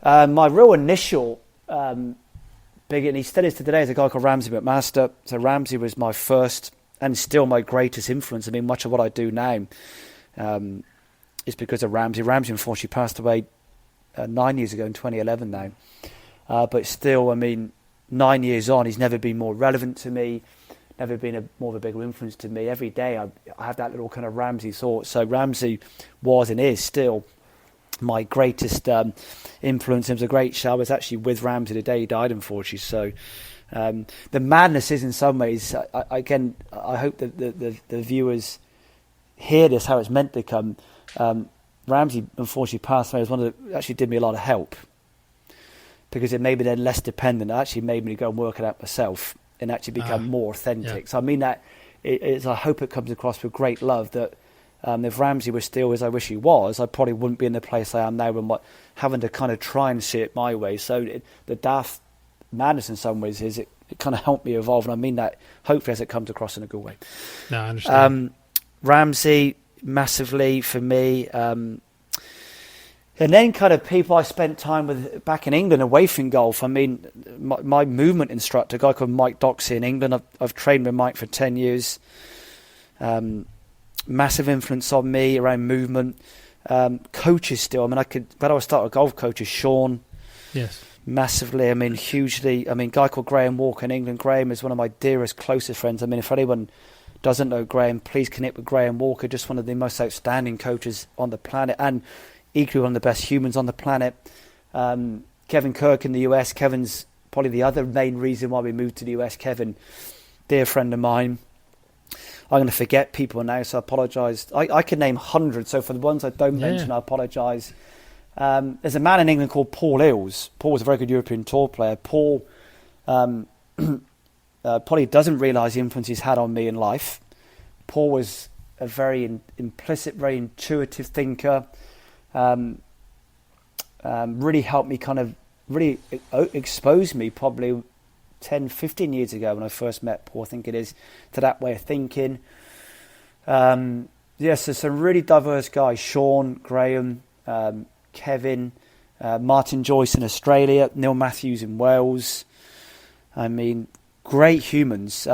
My real initial big, and he still is to today, is a guy called Ramsey McMaster. So Ramsey was my first and still my greatest influence. I mean, much of what I do now is because of Ramsey. Ramsey unfortunately passed away 9 years ago in 2011 now. But still, I mean, 9 years on, he's never been more relevant to me, never been more of a bigger influence to me. Every day I have that little kind of Ramsey thought. So Ramsey was and is still my greatest influence. It was a great show. I was actually with Ramsey the day he died, unfortunately. So the madness is in some ways, I hope that the viewers hear this, how it's meant to come. Ramsey unfortunately passed away. It was one of the, actually did me a lot of help, because it made me then less dependent. It actually made me go and work it out myself and actually become more authentic. Yeah. So I mean that I hope it comes across with great love that if Ramsey was still as I wish he was, I probably wouldn't be in the place I am now, and having to kind of try and see it my way. So the daft madness in some ways is it it kind of helped me evolve, and I mean that hopefully as it comes across in a good way. No, I understand. Ramsey, massively for me. And then kind of people I spent time with back in England away from golf. I mean, my movement instructor, a guy called Mike Doxey in England, I've trained with Mike for 10 years. Massive influence on me around movement. Coaches still. I mean, where do I start with golf coaches? Sean. Yes. Massively. I mean, hugely. I mean, a guy called Graham Walker in England. Graham is one of my dearest, closest friends. I mean, if anyone doesn't know Graham, please connect with Graham Walker. Just one of the most outstanding coaches on the planet, and equally one of the best humans on the planet. Kevin Kirk in the US. Kevin's probably the other main reason why we moved to the US. Kevin, dear friend of mine. I'm going to forget people now, so I apologise. I could name hundreds, so for the ones I don't mention, I apologise. There's a man in England called Paul Hills. Paul was a very good European Tour player. Paul probably doesn't realise the influence he's had on me in life. Paul was a very implicit, very intuitive thinker. Really helped me really expose me probably 10, 15 years ago when I first met Paul, I think it is, to that way of thinking. Yes, there's some really diverse guys. Sean, Graham, Kevin, Martin Joyce in Australia, Neil Matthews in Wales. I mean, great humans.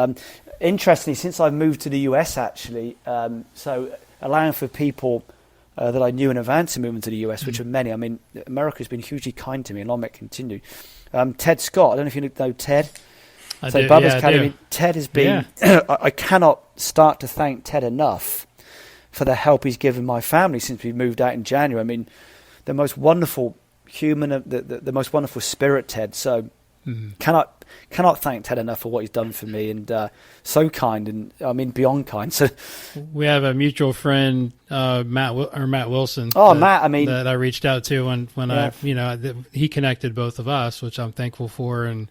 Interestingly, since I've moved to the US actually, so allowing for people that I knew in advance of moving to the US, which are many. I mean, America's been hugely kind to me, and long may it continue. Ted Scott, I don't know if you know Ted. Bubba's Academy. Ted has been. I cannot start to thank Ted enough for the help he's given my family since we moved out in January. I mean, the most wonderful human, the most wonderful spirit, Ted. So cannot thank Ted enough for what he's done for me, and so kind, and I mean beyond kind. So we have a mutual friend, Matt Wilson. Oh, Matt! I mean, that I reached out to when he connected both of us, which I'm thankful for, and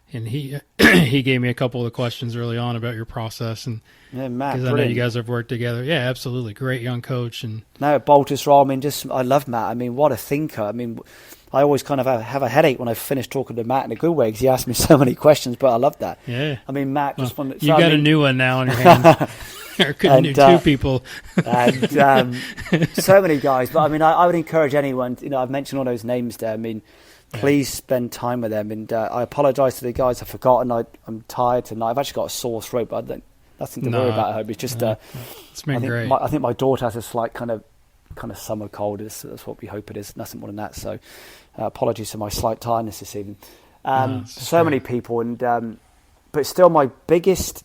he he gave me a couple of the questions early on about your process, and Matt, because I know you guys have worked together. Yeah, absolutely, great young coach. And now at Baltusrol, I mean, I love Matt. I mean, what a thinker. I mean, I always kind of have a headache when I finish talking to Matt in a good way because he asks me so many questions, but I love that. Yeah. I mean, Matt just wanted... You got a new one now on your hands. Or two people. And so many guys. But I mean, I would encourage anyone, I've mentioned all those names there. I mean, please spend time with them. And I apologise to the guys I've forgotten. I'm tired tonight. I've actually got a sore throat, but nothing to worry about, I hope. It's just... it's been great. I think my daughter has a slight kind of summer cold. That's what we hope it is. Nothing more than that. So apologies for my slight tiredness this evening. So many people, and but still my biggest,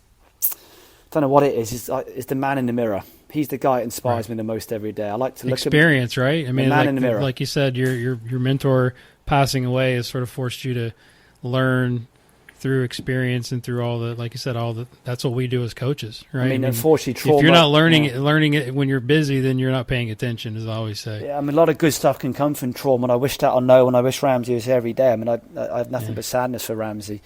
don't know what it is the man in the mirror. He's the guy that inspires me the most every day. I like to look experience, right? I mean, the man in the mirror. Like you said, your mentor passing away has sort of forced you to learn through experience and through all the, like you said, that's what we do as coaches, right? I mean, unfortunately, trauma, if you're not learning it when you're busy, then you're not paying attention, as I always say. Yeah, I mean, a lot of good stuff can come from trauma, and I wish that I know, and I wish Ramsey was here every day. I mean, I have nothing but sadness for Ramsey.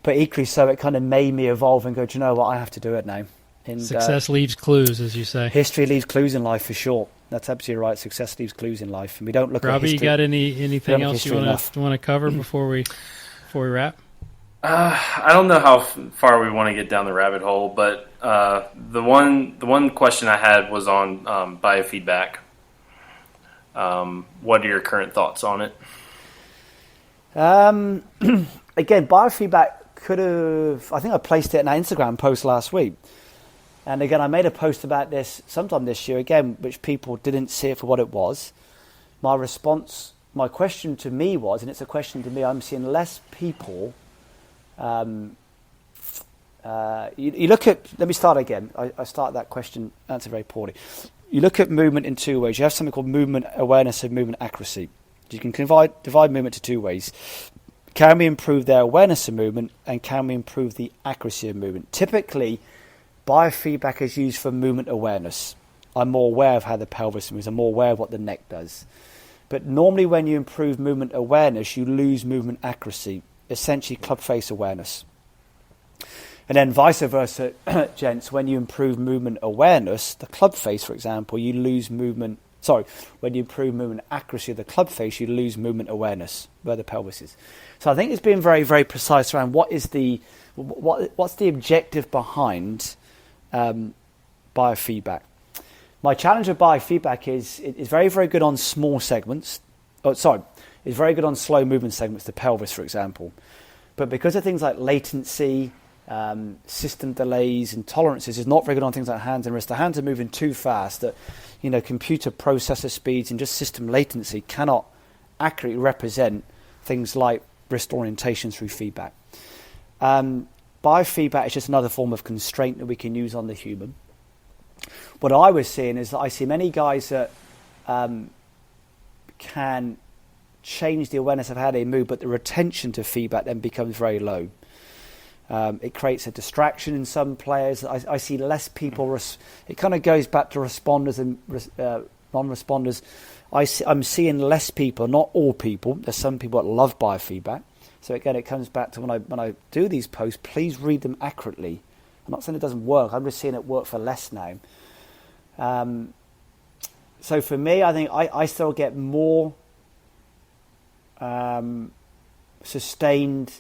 But equally so, it kind of made me evolve and go, do you know what, I have to do it now. And, success leaves clues, as you say. History leaves clues in life, for sure. That's absolutely right. Success leaves clues in life, and we don't look Robbie, at history. Robbie, you got anything else you want to cover before we wrap? I don't know how far we want to get down the rabbit hole, but the one question I had was on biofeedback. What are your current thoughts on it? Again, biofeedback could have... I think I placed it in an Instagram post last week. And again, I made a post about this sometime this year, again, which people didn't see it for what it was. My response, my question to me was, and it's a question to me, I'm seeing less people... you look at... Let me start again. I start that question, answer very poorly. You look at movement in two ways. You have something called movement awareness and movement accuracy. You can divide movement to two ways. Can we improve their awareness of movement, and can we improve the accuracy of movement? Typically, biofeedback is used for movement awareness. I'm more aware of how the pelvis moves. I'm more aware of what the neck does. But normally when you improve movement awareness, you lose movement accuracy, essentially club face awareness. And then vice versa, gents, when you improve movement awareness, the club face, for example, you lose movement when you improve movement accuracy of the club face, you lose movement awareness where the pelvis is. So I think it's being very, very precise around what's the objective behind biofeedback. My challenge with biofeedback is it's very, very good on small segments. It's very good on slow movement segments, the pelvis, for example. But because of things like latency, system delays and tolerances, is not very good on things like hands and wrists. The hands are moving too fast that, computer processor speeds and just system latency cannot accurately represent things like wrist orientation through feedback. Biofeedback is just another form of constraint that we can use on the human. What I was seeing is that I see many guys that can change the awareness of how they move, but the retention to feedback then becomes very low. It creates a distraction in some players. I see less people. It kind of goes back to responders and non-responders. I'm seeing less people, not all people. There's some people that love biofeedback. So again, it comes back to when I do these posts, please read them accurately. I'm not saying it doesn't work. I'm just seeing it work for less now. So for me, I think I still get more sustained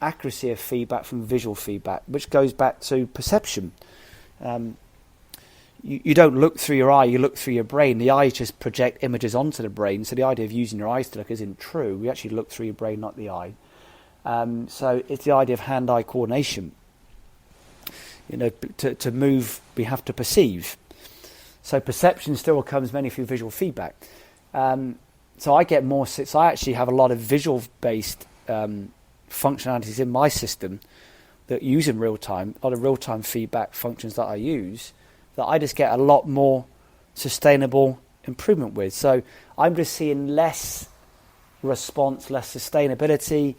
accuracy of feedback from visual feedback, which goes back to perception. You don't look through your eye, you look through your brain. The eyes just project images onto the brain, so the idea of using your eyes to look isn't true. We actually look through your brain, not the eye. So it's the idea of hand-eye coordination. To move, we have to perceive. So perception still comes mainly through visual feedback. So I get more. So I actually have a lot of visual-based functionalities in my system that use in real time. A lot of real-time feedback functions that I use that I just get a lot more sustainable improvement with. So I'm just seeing less response, less sustainability,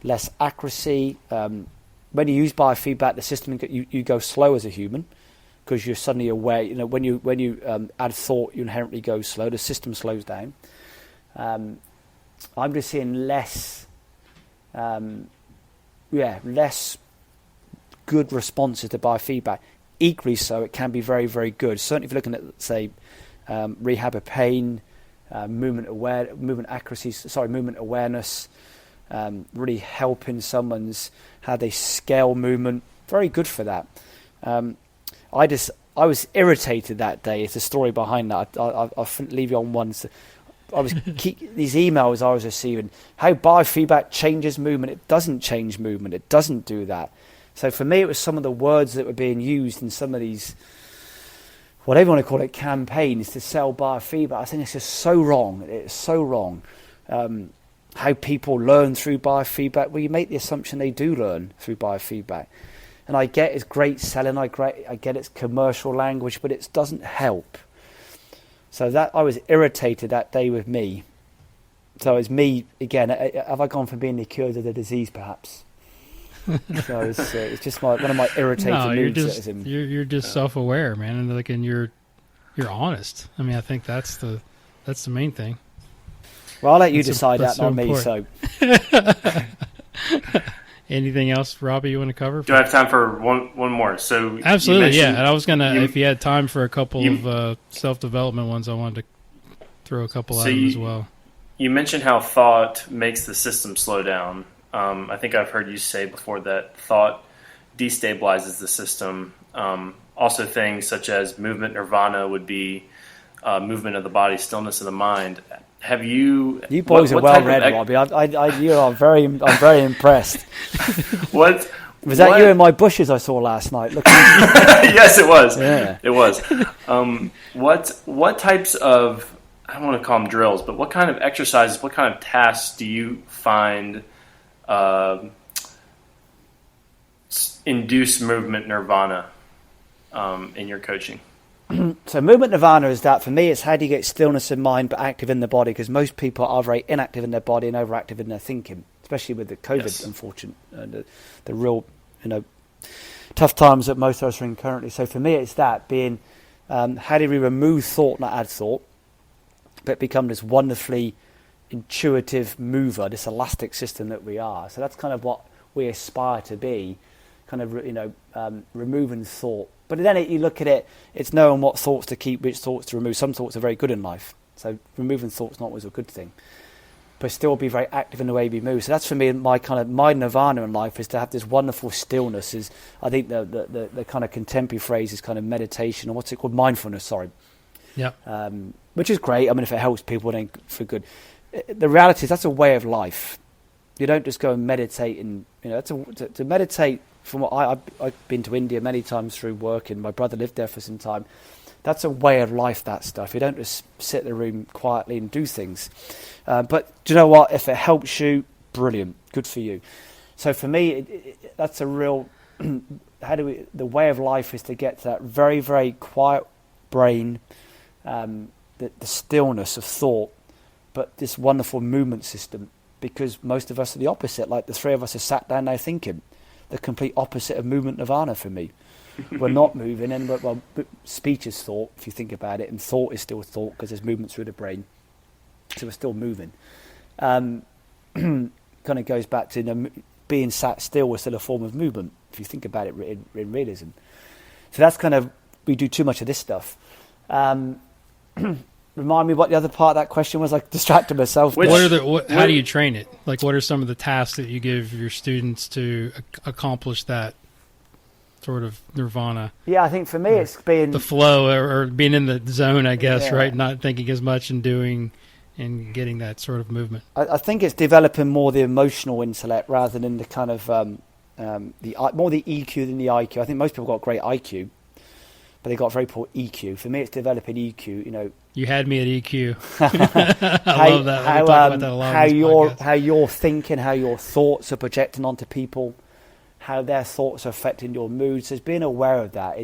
less accuracy. When you use biofeedback, the system you go slow as a human because you're suddenly aware. When you add thought, you inherently go slow. The system slows down. I'm just seeing less good responses to biofeadback. Equally so, it can be very, very good. Certainly if you're looking at, say, rehab of pain, movement awareness, really helping someone's how they scale movement. Very good for that. I was irritated that day. It's a story behind that. I'll leave you on one. I was these emails I was receiving, how biofeedback changes movement. It doesn't change movement. It doesn't do that. So for me, it was some of the words that were being used in some of these, whatever you want to call it, campaigns to sell biofeedback. I think it's just so wrong. It's so wrong. How people learn through biofeedback. Well, you make the assumption they do learn through biofeedback. And I get it's great selling. I get it's commercial language, but it doesn't help. So that I was irritated that day with me. So it's me again. Have I gone from being the cure to the disease, perhaps? So it's just one of my irritating moods. You're just self-aware, man, and you're honest. I mean, I think that's the main thing. Well, I'll let you decide that, not me. So. Anything else, Robbie, you want to cover? Do I have time for one more? So absolutely, yeah. And I was gonna, if you had time for a couple of self-development ones, I wanted to throw a couple at them as well. You mentioned how thought makes the system slow down. I think I've heard you say before that thought destabilizes the system. Also, things such as movement nirvana would be movement of the body, stillness of the mind. Have you? You boys are well read, Robbie. I'm very impressed. What was that? You in my bushes I saw last night? Yes, it was. Yeah, it was. What types of, I don't want to call them drills, but what kind of exercises, what kind of tasks do you find induce movement nirvana in your coaching? So movement nirvana is that, for me, it's how do you get stillness in mind but active in the body, because most people are very inactive in their body and overactive in their thinking, especially with the COVID, unfortunate, the real, tough times that most of us are in currently. So for me, it's that, being, how do we remove thought, not add thought, but become this wonderfully intuitive mover, this elastic system that we are. So that's kind of what we aspire to be. kind of removing thought. But then you look at it, it's knowing what thoughts to keep, which thoughts to remove. Some thoughts are very good in life, so removing thoughts not always a good thing. But still be very active in the way we move. So that's for me my nirvana in life, is to have this wonderful stillness. Is I think the kind of contemporary phrase is kind of meditation, or what's it called, mindfulness. Sorry. Yeah. Which is great. I mean, if it helps people, then for good. The reality is that's a way of life. You don't just go and meditate, and to meditate. From what I've been to India many times through work, and my brother lived there for some time. That's a way of life, that stuff. You don't just sit in the room quietly and do things. But do you know what? If it helps you, brilliant. Good for you. So for me, that's a real... the way of life is to get to that very, very quiet brain, the stillness of thought, but this wonderful movement system. Because most of us are the opposite. Like the three of us are sat down now thinking. The complete opposite of movement nirvana for me. We're not moving, and speech is thought, if you think about it, and thought is still thought because there's movement through the brain. So we're still moving. Kind of goes back to being sat still was still a form of movement, if you think about it in realism. So that's kind of, we do too much of this stuff. Remind me what the other part of that question was. I distracted myself. How do you train it? Like, what are some of the tasks that you give your students to accomplish that sort of nirvana? Yeah, I think for me it's being... the flow, or being in the zone, I guess, right? Not thinking as much and doing and getting that sort of movement. I think it's developing more the emotional intellect rather than the kind of... more the EQ than the IQ. I think most people got great IQ, but they got very poor EQ. For me, it's developing EQ, You had me at EQ. I love that. We talk about that a lot how you're thinking, how your thoughts are projecting onto people, how their thoughts are affecting your mood. So it's being aware of that.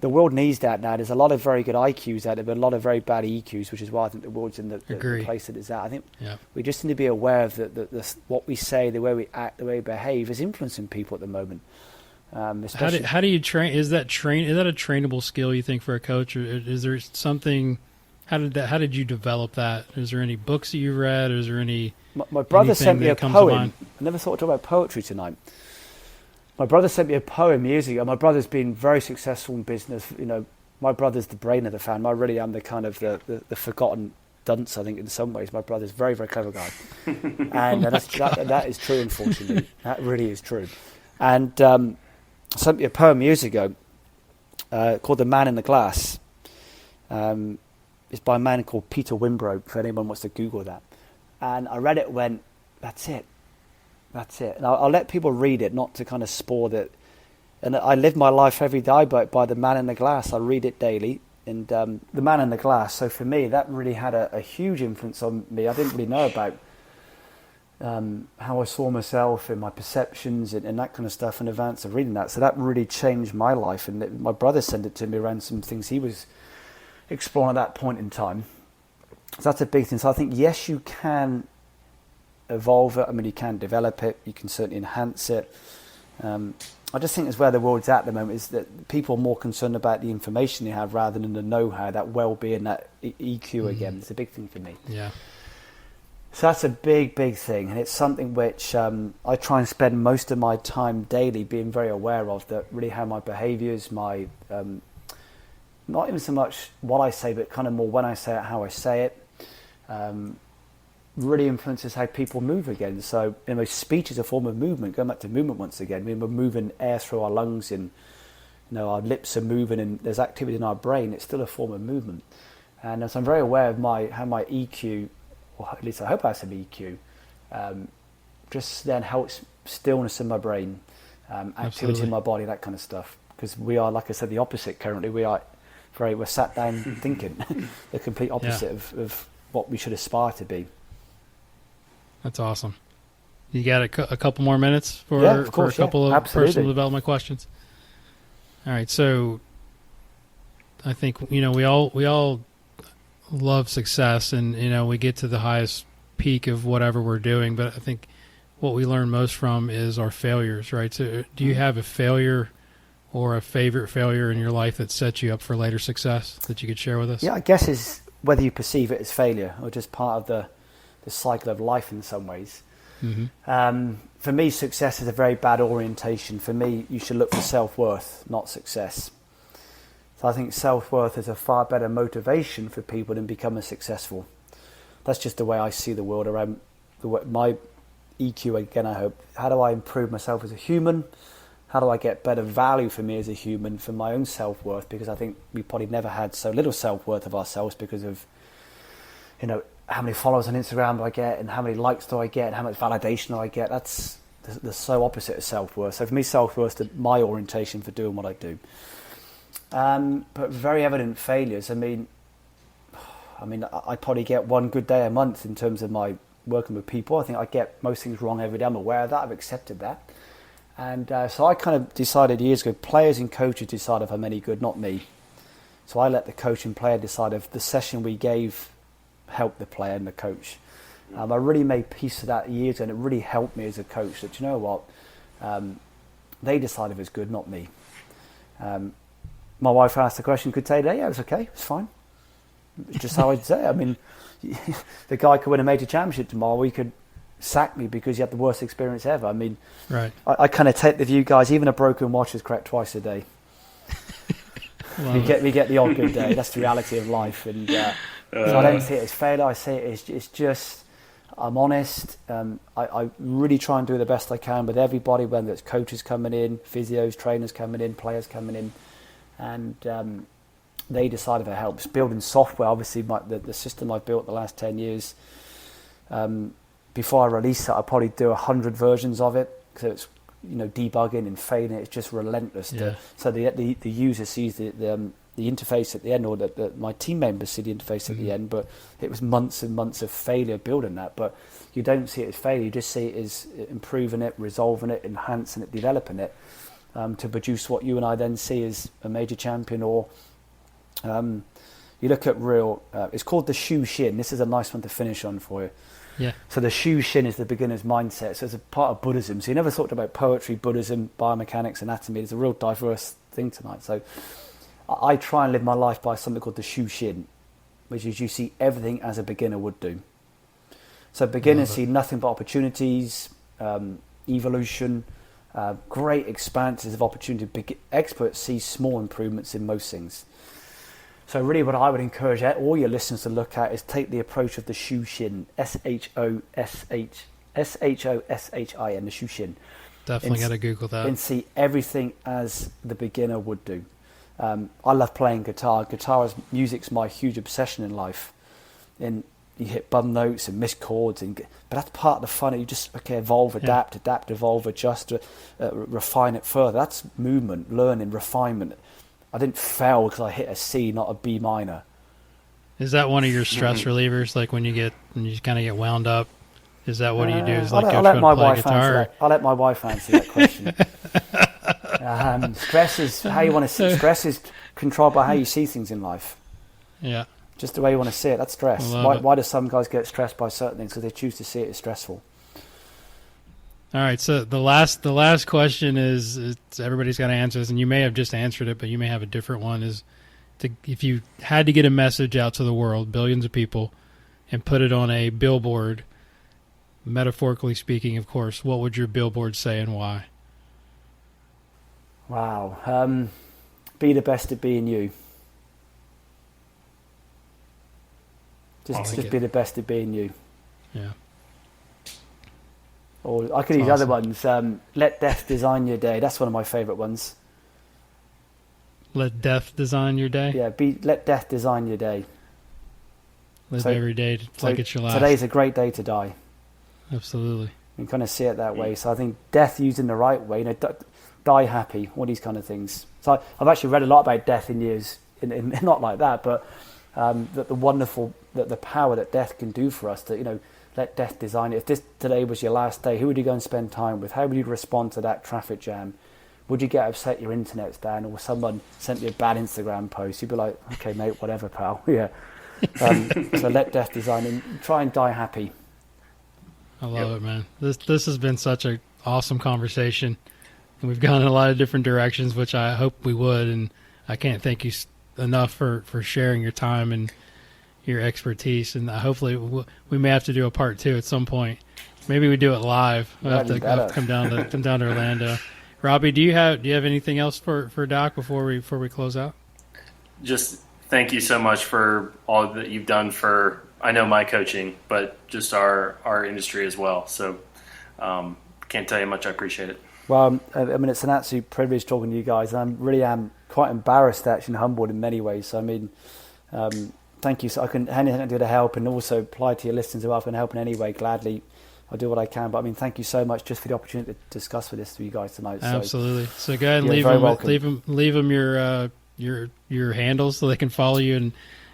The world needs that now. There's a lot of very good IQs out there, but a lot of very bad EQs, which is why I think the world's in the place that it's at. I think we just need to be aware of what we say, the way we act, the way we behave is influencing people at the moment. How do you train? Is that a trainable skill, you think, for a coach, or is there something? How did you develop that? Is there any books that you read? Or is there any? My brother sent me a poem. I never thought to talk about poetry tonight. My brother sent me a poem years ago. My brother's been very successful in business. My brother's the brain of the family. I really am the kind of the forgotten dunce, I think, in some ways. My brother's a very, very clever guy, and that is true. Unfortunately, that really is true. And sent me a poem years ago called "The Man in the Glass." It's by a man called Peter Wimbrow, if anyone wants to Google that. And I read it and went, that's it. And I'll let people read it, not to kind of spoil that. And I live my life every day by The Man in the Glass. I read it daily. And The Man in the Glass, so for me, that really had a huge influence on me. I didn't really know about how I saw myself and my perceptions and that kind of stuff in advance of reading that. So that really changed my life. And my brother sent it to me around some things he was exploring at that point in time. So that's a big thing. So I think, yes, you can evolve it. I mean, you can develop it. You can certainly enhance it. I just think that's where the world's at the moment, is that people are more concerned about the information they have rather than the know-how, that well-being, that EQ again. It's a big thing for me. Yeah. So that's a big, big thing. And it's something which I try and spend most of my time daily being very aware of, that really how my behaviours, my... not even so much what I say, but kind of more when I say it, how I say it, really influences how people move again. So, speech is a form of movement. Going back to movement once again, we're moving air through our lungs, and our lips are moving, and there's activity in our brain. It's still a form of movement. And so I'm very aware of how my EQ, or at least I hope I have some EQ, just then helps stillness in my brain, activity in my body, that kind of stuff. Because we are, like I said, the opposite currently. We're sat down thinking, the complete opposite of what we should aspire to be. That's awesome. You got a couple more minutes for a couple of personal development questions? All right. So I think, we all love success, and, we get to the highest peak of whatever we're doing. But I think what we learn most from is our failures, right? So do you have a failure or a favorite failure in your life that sets you up for later success that you could share with us? Yeah, I guess is whether you perceive it as failure or just part of the cycle of life in some ways. For me, success is a very bad orientation. For me, you should look for self-worth, not success. So I think self-worth is a far better motivation for people than becoming successful. That's just the way I see the world around my EQ again, I hope. How do I improve myself as a human? How do I get better value for me as a human, for my own self-worth? Because I think we probably never had so little self-worth of ourselves because of, how many followers on Instagram do I get and how many likes do I get and how much validation do I get? That's the so opposite of self-worth. So for me, self-worth is my orientation for doing what I do. But very evident failures. I mean, I probably get one good day a month in terms of my working with people. I think I get most things wrong every day. I'm aware of that. I've accepted that. And so I kind of decided years ago, players and coaches decide if I'm any good, not me. So I let the coach and player decide if the session we gave helped the player and the coach. I really made peace with that years ago, and it really helped me as a coach that, you know what, they decide if it's good, not me. My wife asked the question, could say, yeah, it was okay, it's fine. It's just how I'd say it. I mean, the guy could win a major championship tomorrow. He could sack me because he had the worst experience ever. I mean, right. I kind of take the view, guys, even a broken watch is correct twice a day. we get the odd good day. That's the reality of life. And so I don't see it as failure. I see it as just, I'm honest. I really try and do the best I can with everybody, whether it's coaches coming in, physios, trainers coming in, players coming in. And they decide if it helps. Building software, obviously, the system I've built the last 10 years, before I release it, I'll probably do 100 versions of it, because it's debugging and failing. It's just relentless. Yeah. So the user sees the interface at the end, or my team members see the interface at the end. But it was months and months of failure building that. But you don't see it as failure. You just see it as improving it, resolving it, enhancing it, developing it, to produce what you and I then see as a major champion. Or you look at it's called the Shu Shin. This is a nice one to finish on for you. Yeah. So the Shu Shin is the beginner's mindset. So it's a part of Buddhism. So you never talked about poetry, Buddhism, biomechanics, anatomy. It's a real diverse thing tonight. So I try and live my life by something called the Shu Shin, which is you see everything as a beginner would do. So beginners see nothing but opportunities, evolution, great expanses of opportunity. Experts see small improvements in most things. So really what I would encourage all your listeners to look at is take the approach of the Shu Shin, S-H-O-S-H-I-N, the Shu Shin. Definitely got to Google that. And see everything as the beginner would do. I love playing guitar. Music's my huge obsession in life. And you hit bum notes and miss chords, but that's part of the fun. You just evolve, adapt, evolve, adjust, refine it further. That's movement, learning, refinement. I didn't fail because I hit a C, not a B minor. Is that one of your stress relievers? Like when you kind of get wound up, is that what you do? Is like I'll let my play wife guitar? answer that. I'll let my wife answer that question. Stress is how you want to see. Stress is controlled by how you see things in life. Yeah. Just the way you want to see it. That's stress. Why do some guys get stressed by certain things? Because they choose to see it as stressful. All right, so the last question is everybody's got to answer this, and you may have just answered it, but you may have a different one. If you had to get a message out to the world, billions of people, and put it on a billboard, metaphorically speaking, of course, what would your billboard say and why? Wow. Be the best at being you. Just be the best at being you. Yeah. Or I could use other ones. Let death design your day. That's one of my favourite ones. Let death design your day? Yeah, let death design your day. Live every day like it's your last. Today's a great day to die. Absolutely. You kind of see it that way. So I think death used in the right way, die happy, all these kind of things. So I've actually read a lot about death in years, not like that, but the power that death can do for us, to let death design it. If today was your last day, who would you go and spend time with? How would you respond to that traffic jam? Would you get upset your internet's down, or someone sent you a bad Instagram post? You'd be like, okay, mate, whatever, pal. Yeah. So let death design and try and die happy. I love it, man. This has been such an awesome conversation, and we've gone in a lot of different directions, which I hope we would. And I can't thank you enough for sharing your time and your expertise. And hopefully we may have to do a part 2 at some point Maybe we do it live. We'll have That'd to be better. come down to Orlando. Robbie, do you have anything else for Doc before we close out? Just thank you so much for all that you've done for, I know, my coaching, but just our industry as well. So can't tell you how much I appreciate it. Well, I mean, it's an absolute privilege talking to you guys, and I really am quite embarrassed, actually, and humbled in many ways. So, I mean, thank you. So I can anything I can do to help, and also apply to your listeners. If I can help in any way, gladly, I'll do what I can. But I mean, thank you so much just for the opportunity to discuss with this with you guys tonight. Absolutely. So go ahead and leave them your handles so they can follow you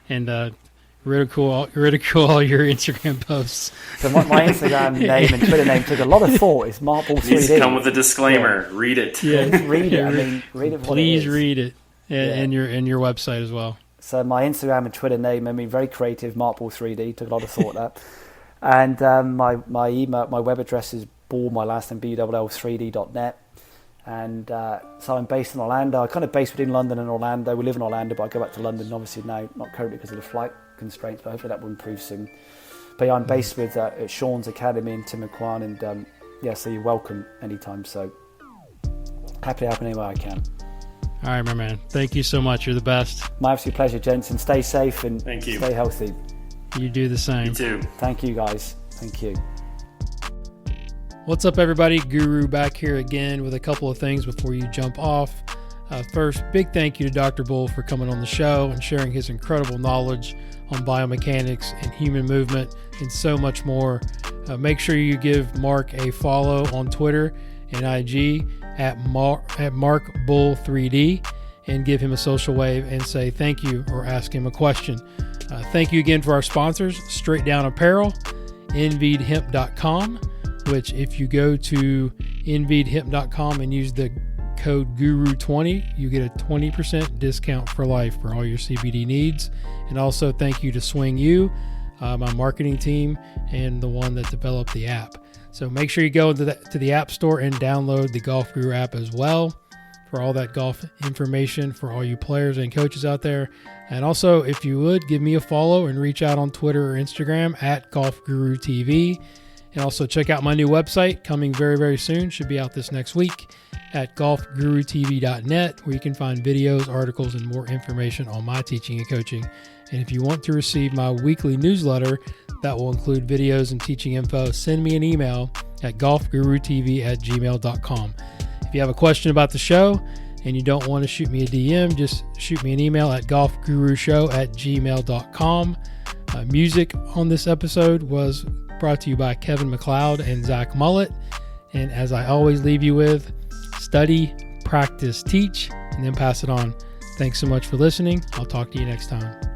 and ridicule all your Instagram posts. So my Instagram name and Twitter name took a lot of thought. It's Markball3D. Needs to come with a disclaimer. Yeah. Read it. Yeah, read it. I mean, read it. Please read it, and your website as well. So my Instagram and Twitter name, I mean, very creative. Markball3D, took a lot of thought that. And my email, my web address is ball, my last name BLL3D.net. And so I'm based in Orlando. I'm kind of based between London and Orlando. We live in Orlando, but I go back to London obviously now, not currently because of the flight constraints, but hopefully that will improve soon. But yeah, I'm based with at Sean's Academy in Timucuan, and so you're welcome anytime. So happy to help in any way I can. All right, my man. Thank you so much. You're the best. My absolute pleasure, gents, and stay safe and Thank you. Stay healthy. You do the same. You too. Thank you, guys. Thank you. What's up, everybody? Guru back here again with a couple of things before you jump off. First, big thank you to Dr. Bull for coming on the show and sharing his incredible knowledge on biomechanics and human movement and so much more. Make sure you give Mark a follow on Twitter and IG at MarkBull3D and give him a social wave and say thank you or ask him a question. Thank you again for our sponsors, Straight Down Apparel, InVeedHemp.com, which if you go to InVeedHemp.com and use the code GURU20, you get a 20% discount for life for all your CBD needs. And also thank you to Swing U, my marketing team, and the one that developed the app. So make sure you go to the App Store and download the Golf Guru app as well for all that golf information for all you players and coaches out there. And also, if you would, give me a follow and reach out on Twitter or Instagram at Golf Guru TV. And also check out my new website coming very, very soon. Should be out this next week at golfgurutv.net, where you can find videos, articles, and more information on my teaching and coaching. And if you want to receive my weekly newsletter that will include videos and teaching info, send me an email at golfgurutv@gmail.com. If you have a question about the show and you don't want to shoot me a DM, just shoot me an email at golfgurushow@gmail.com. Music on this episode was brought to you by Kevin MacLeod and Zach Mullett. And as I always leave you with, study, practice, teach, and then pass it on. Thanks so much for listening. I'll talk to you next time.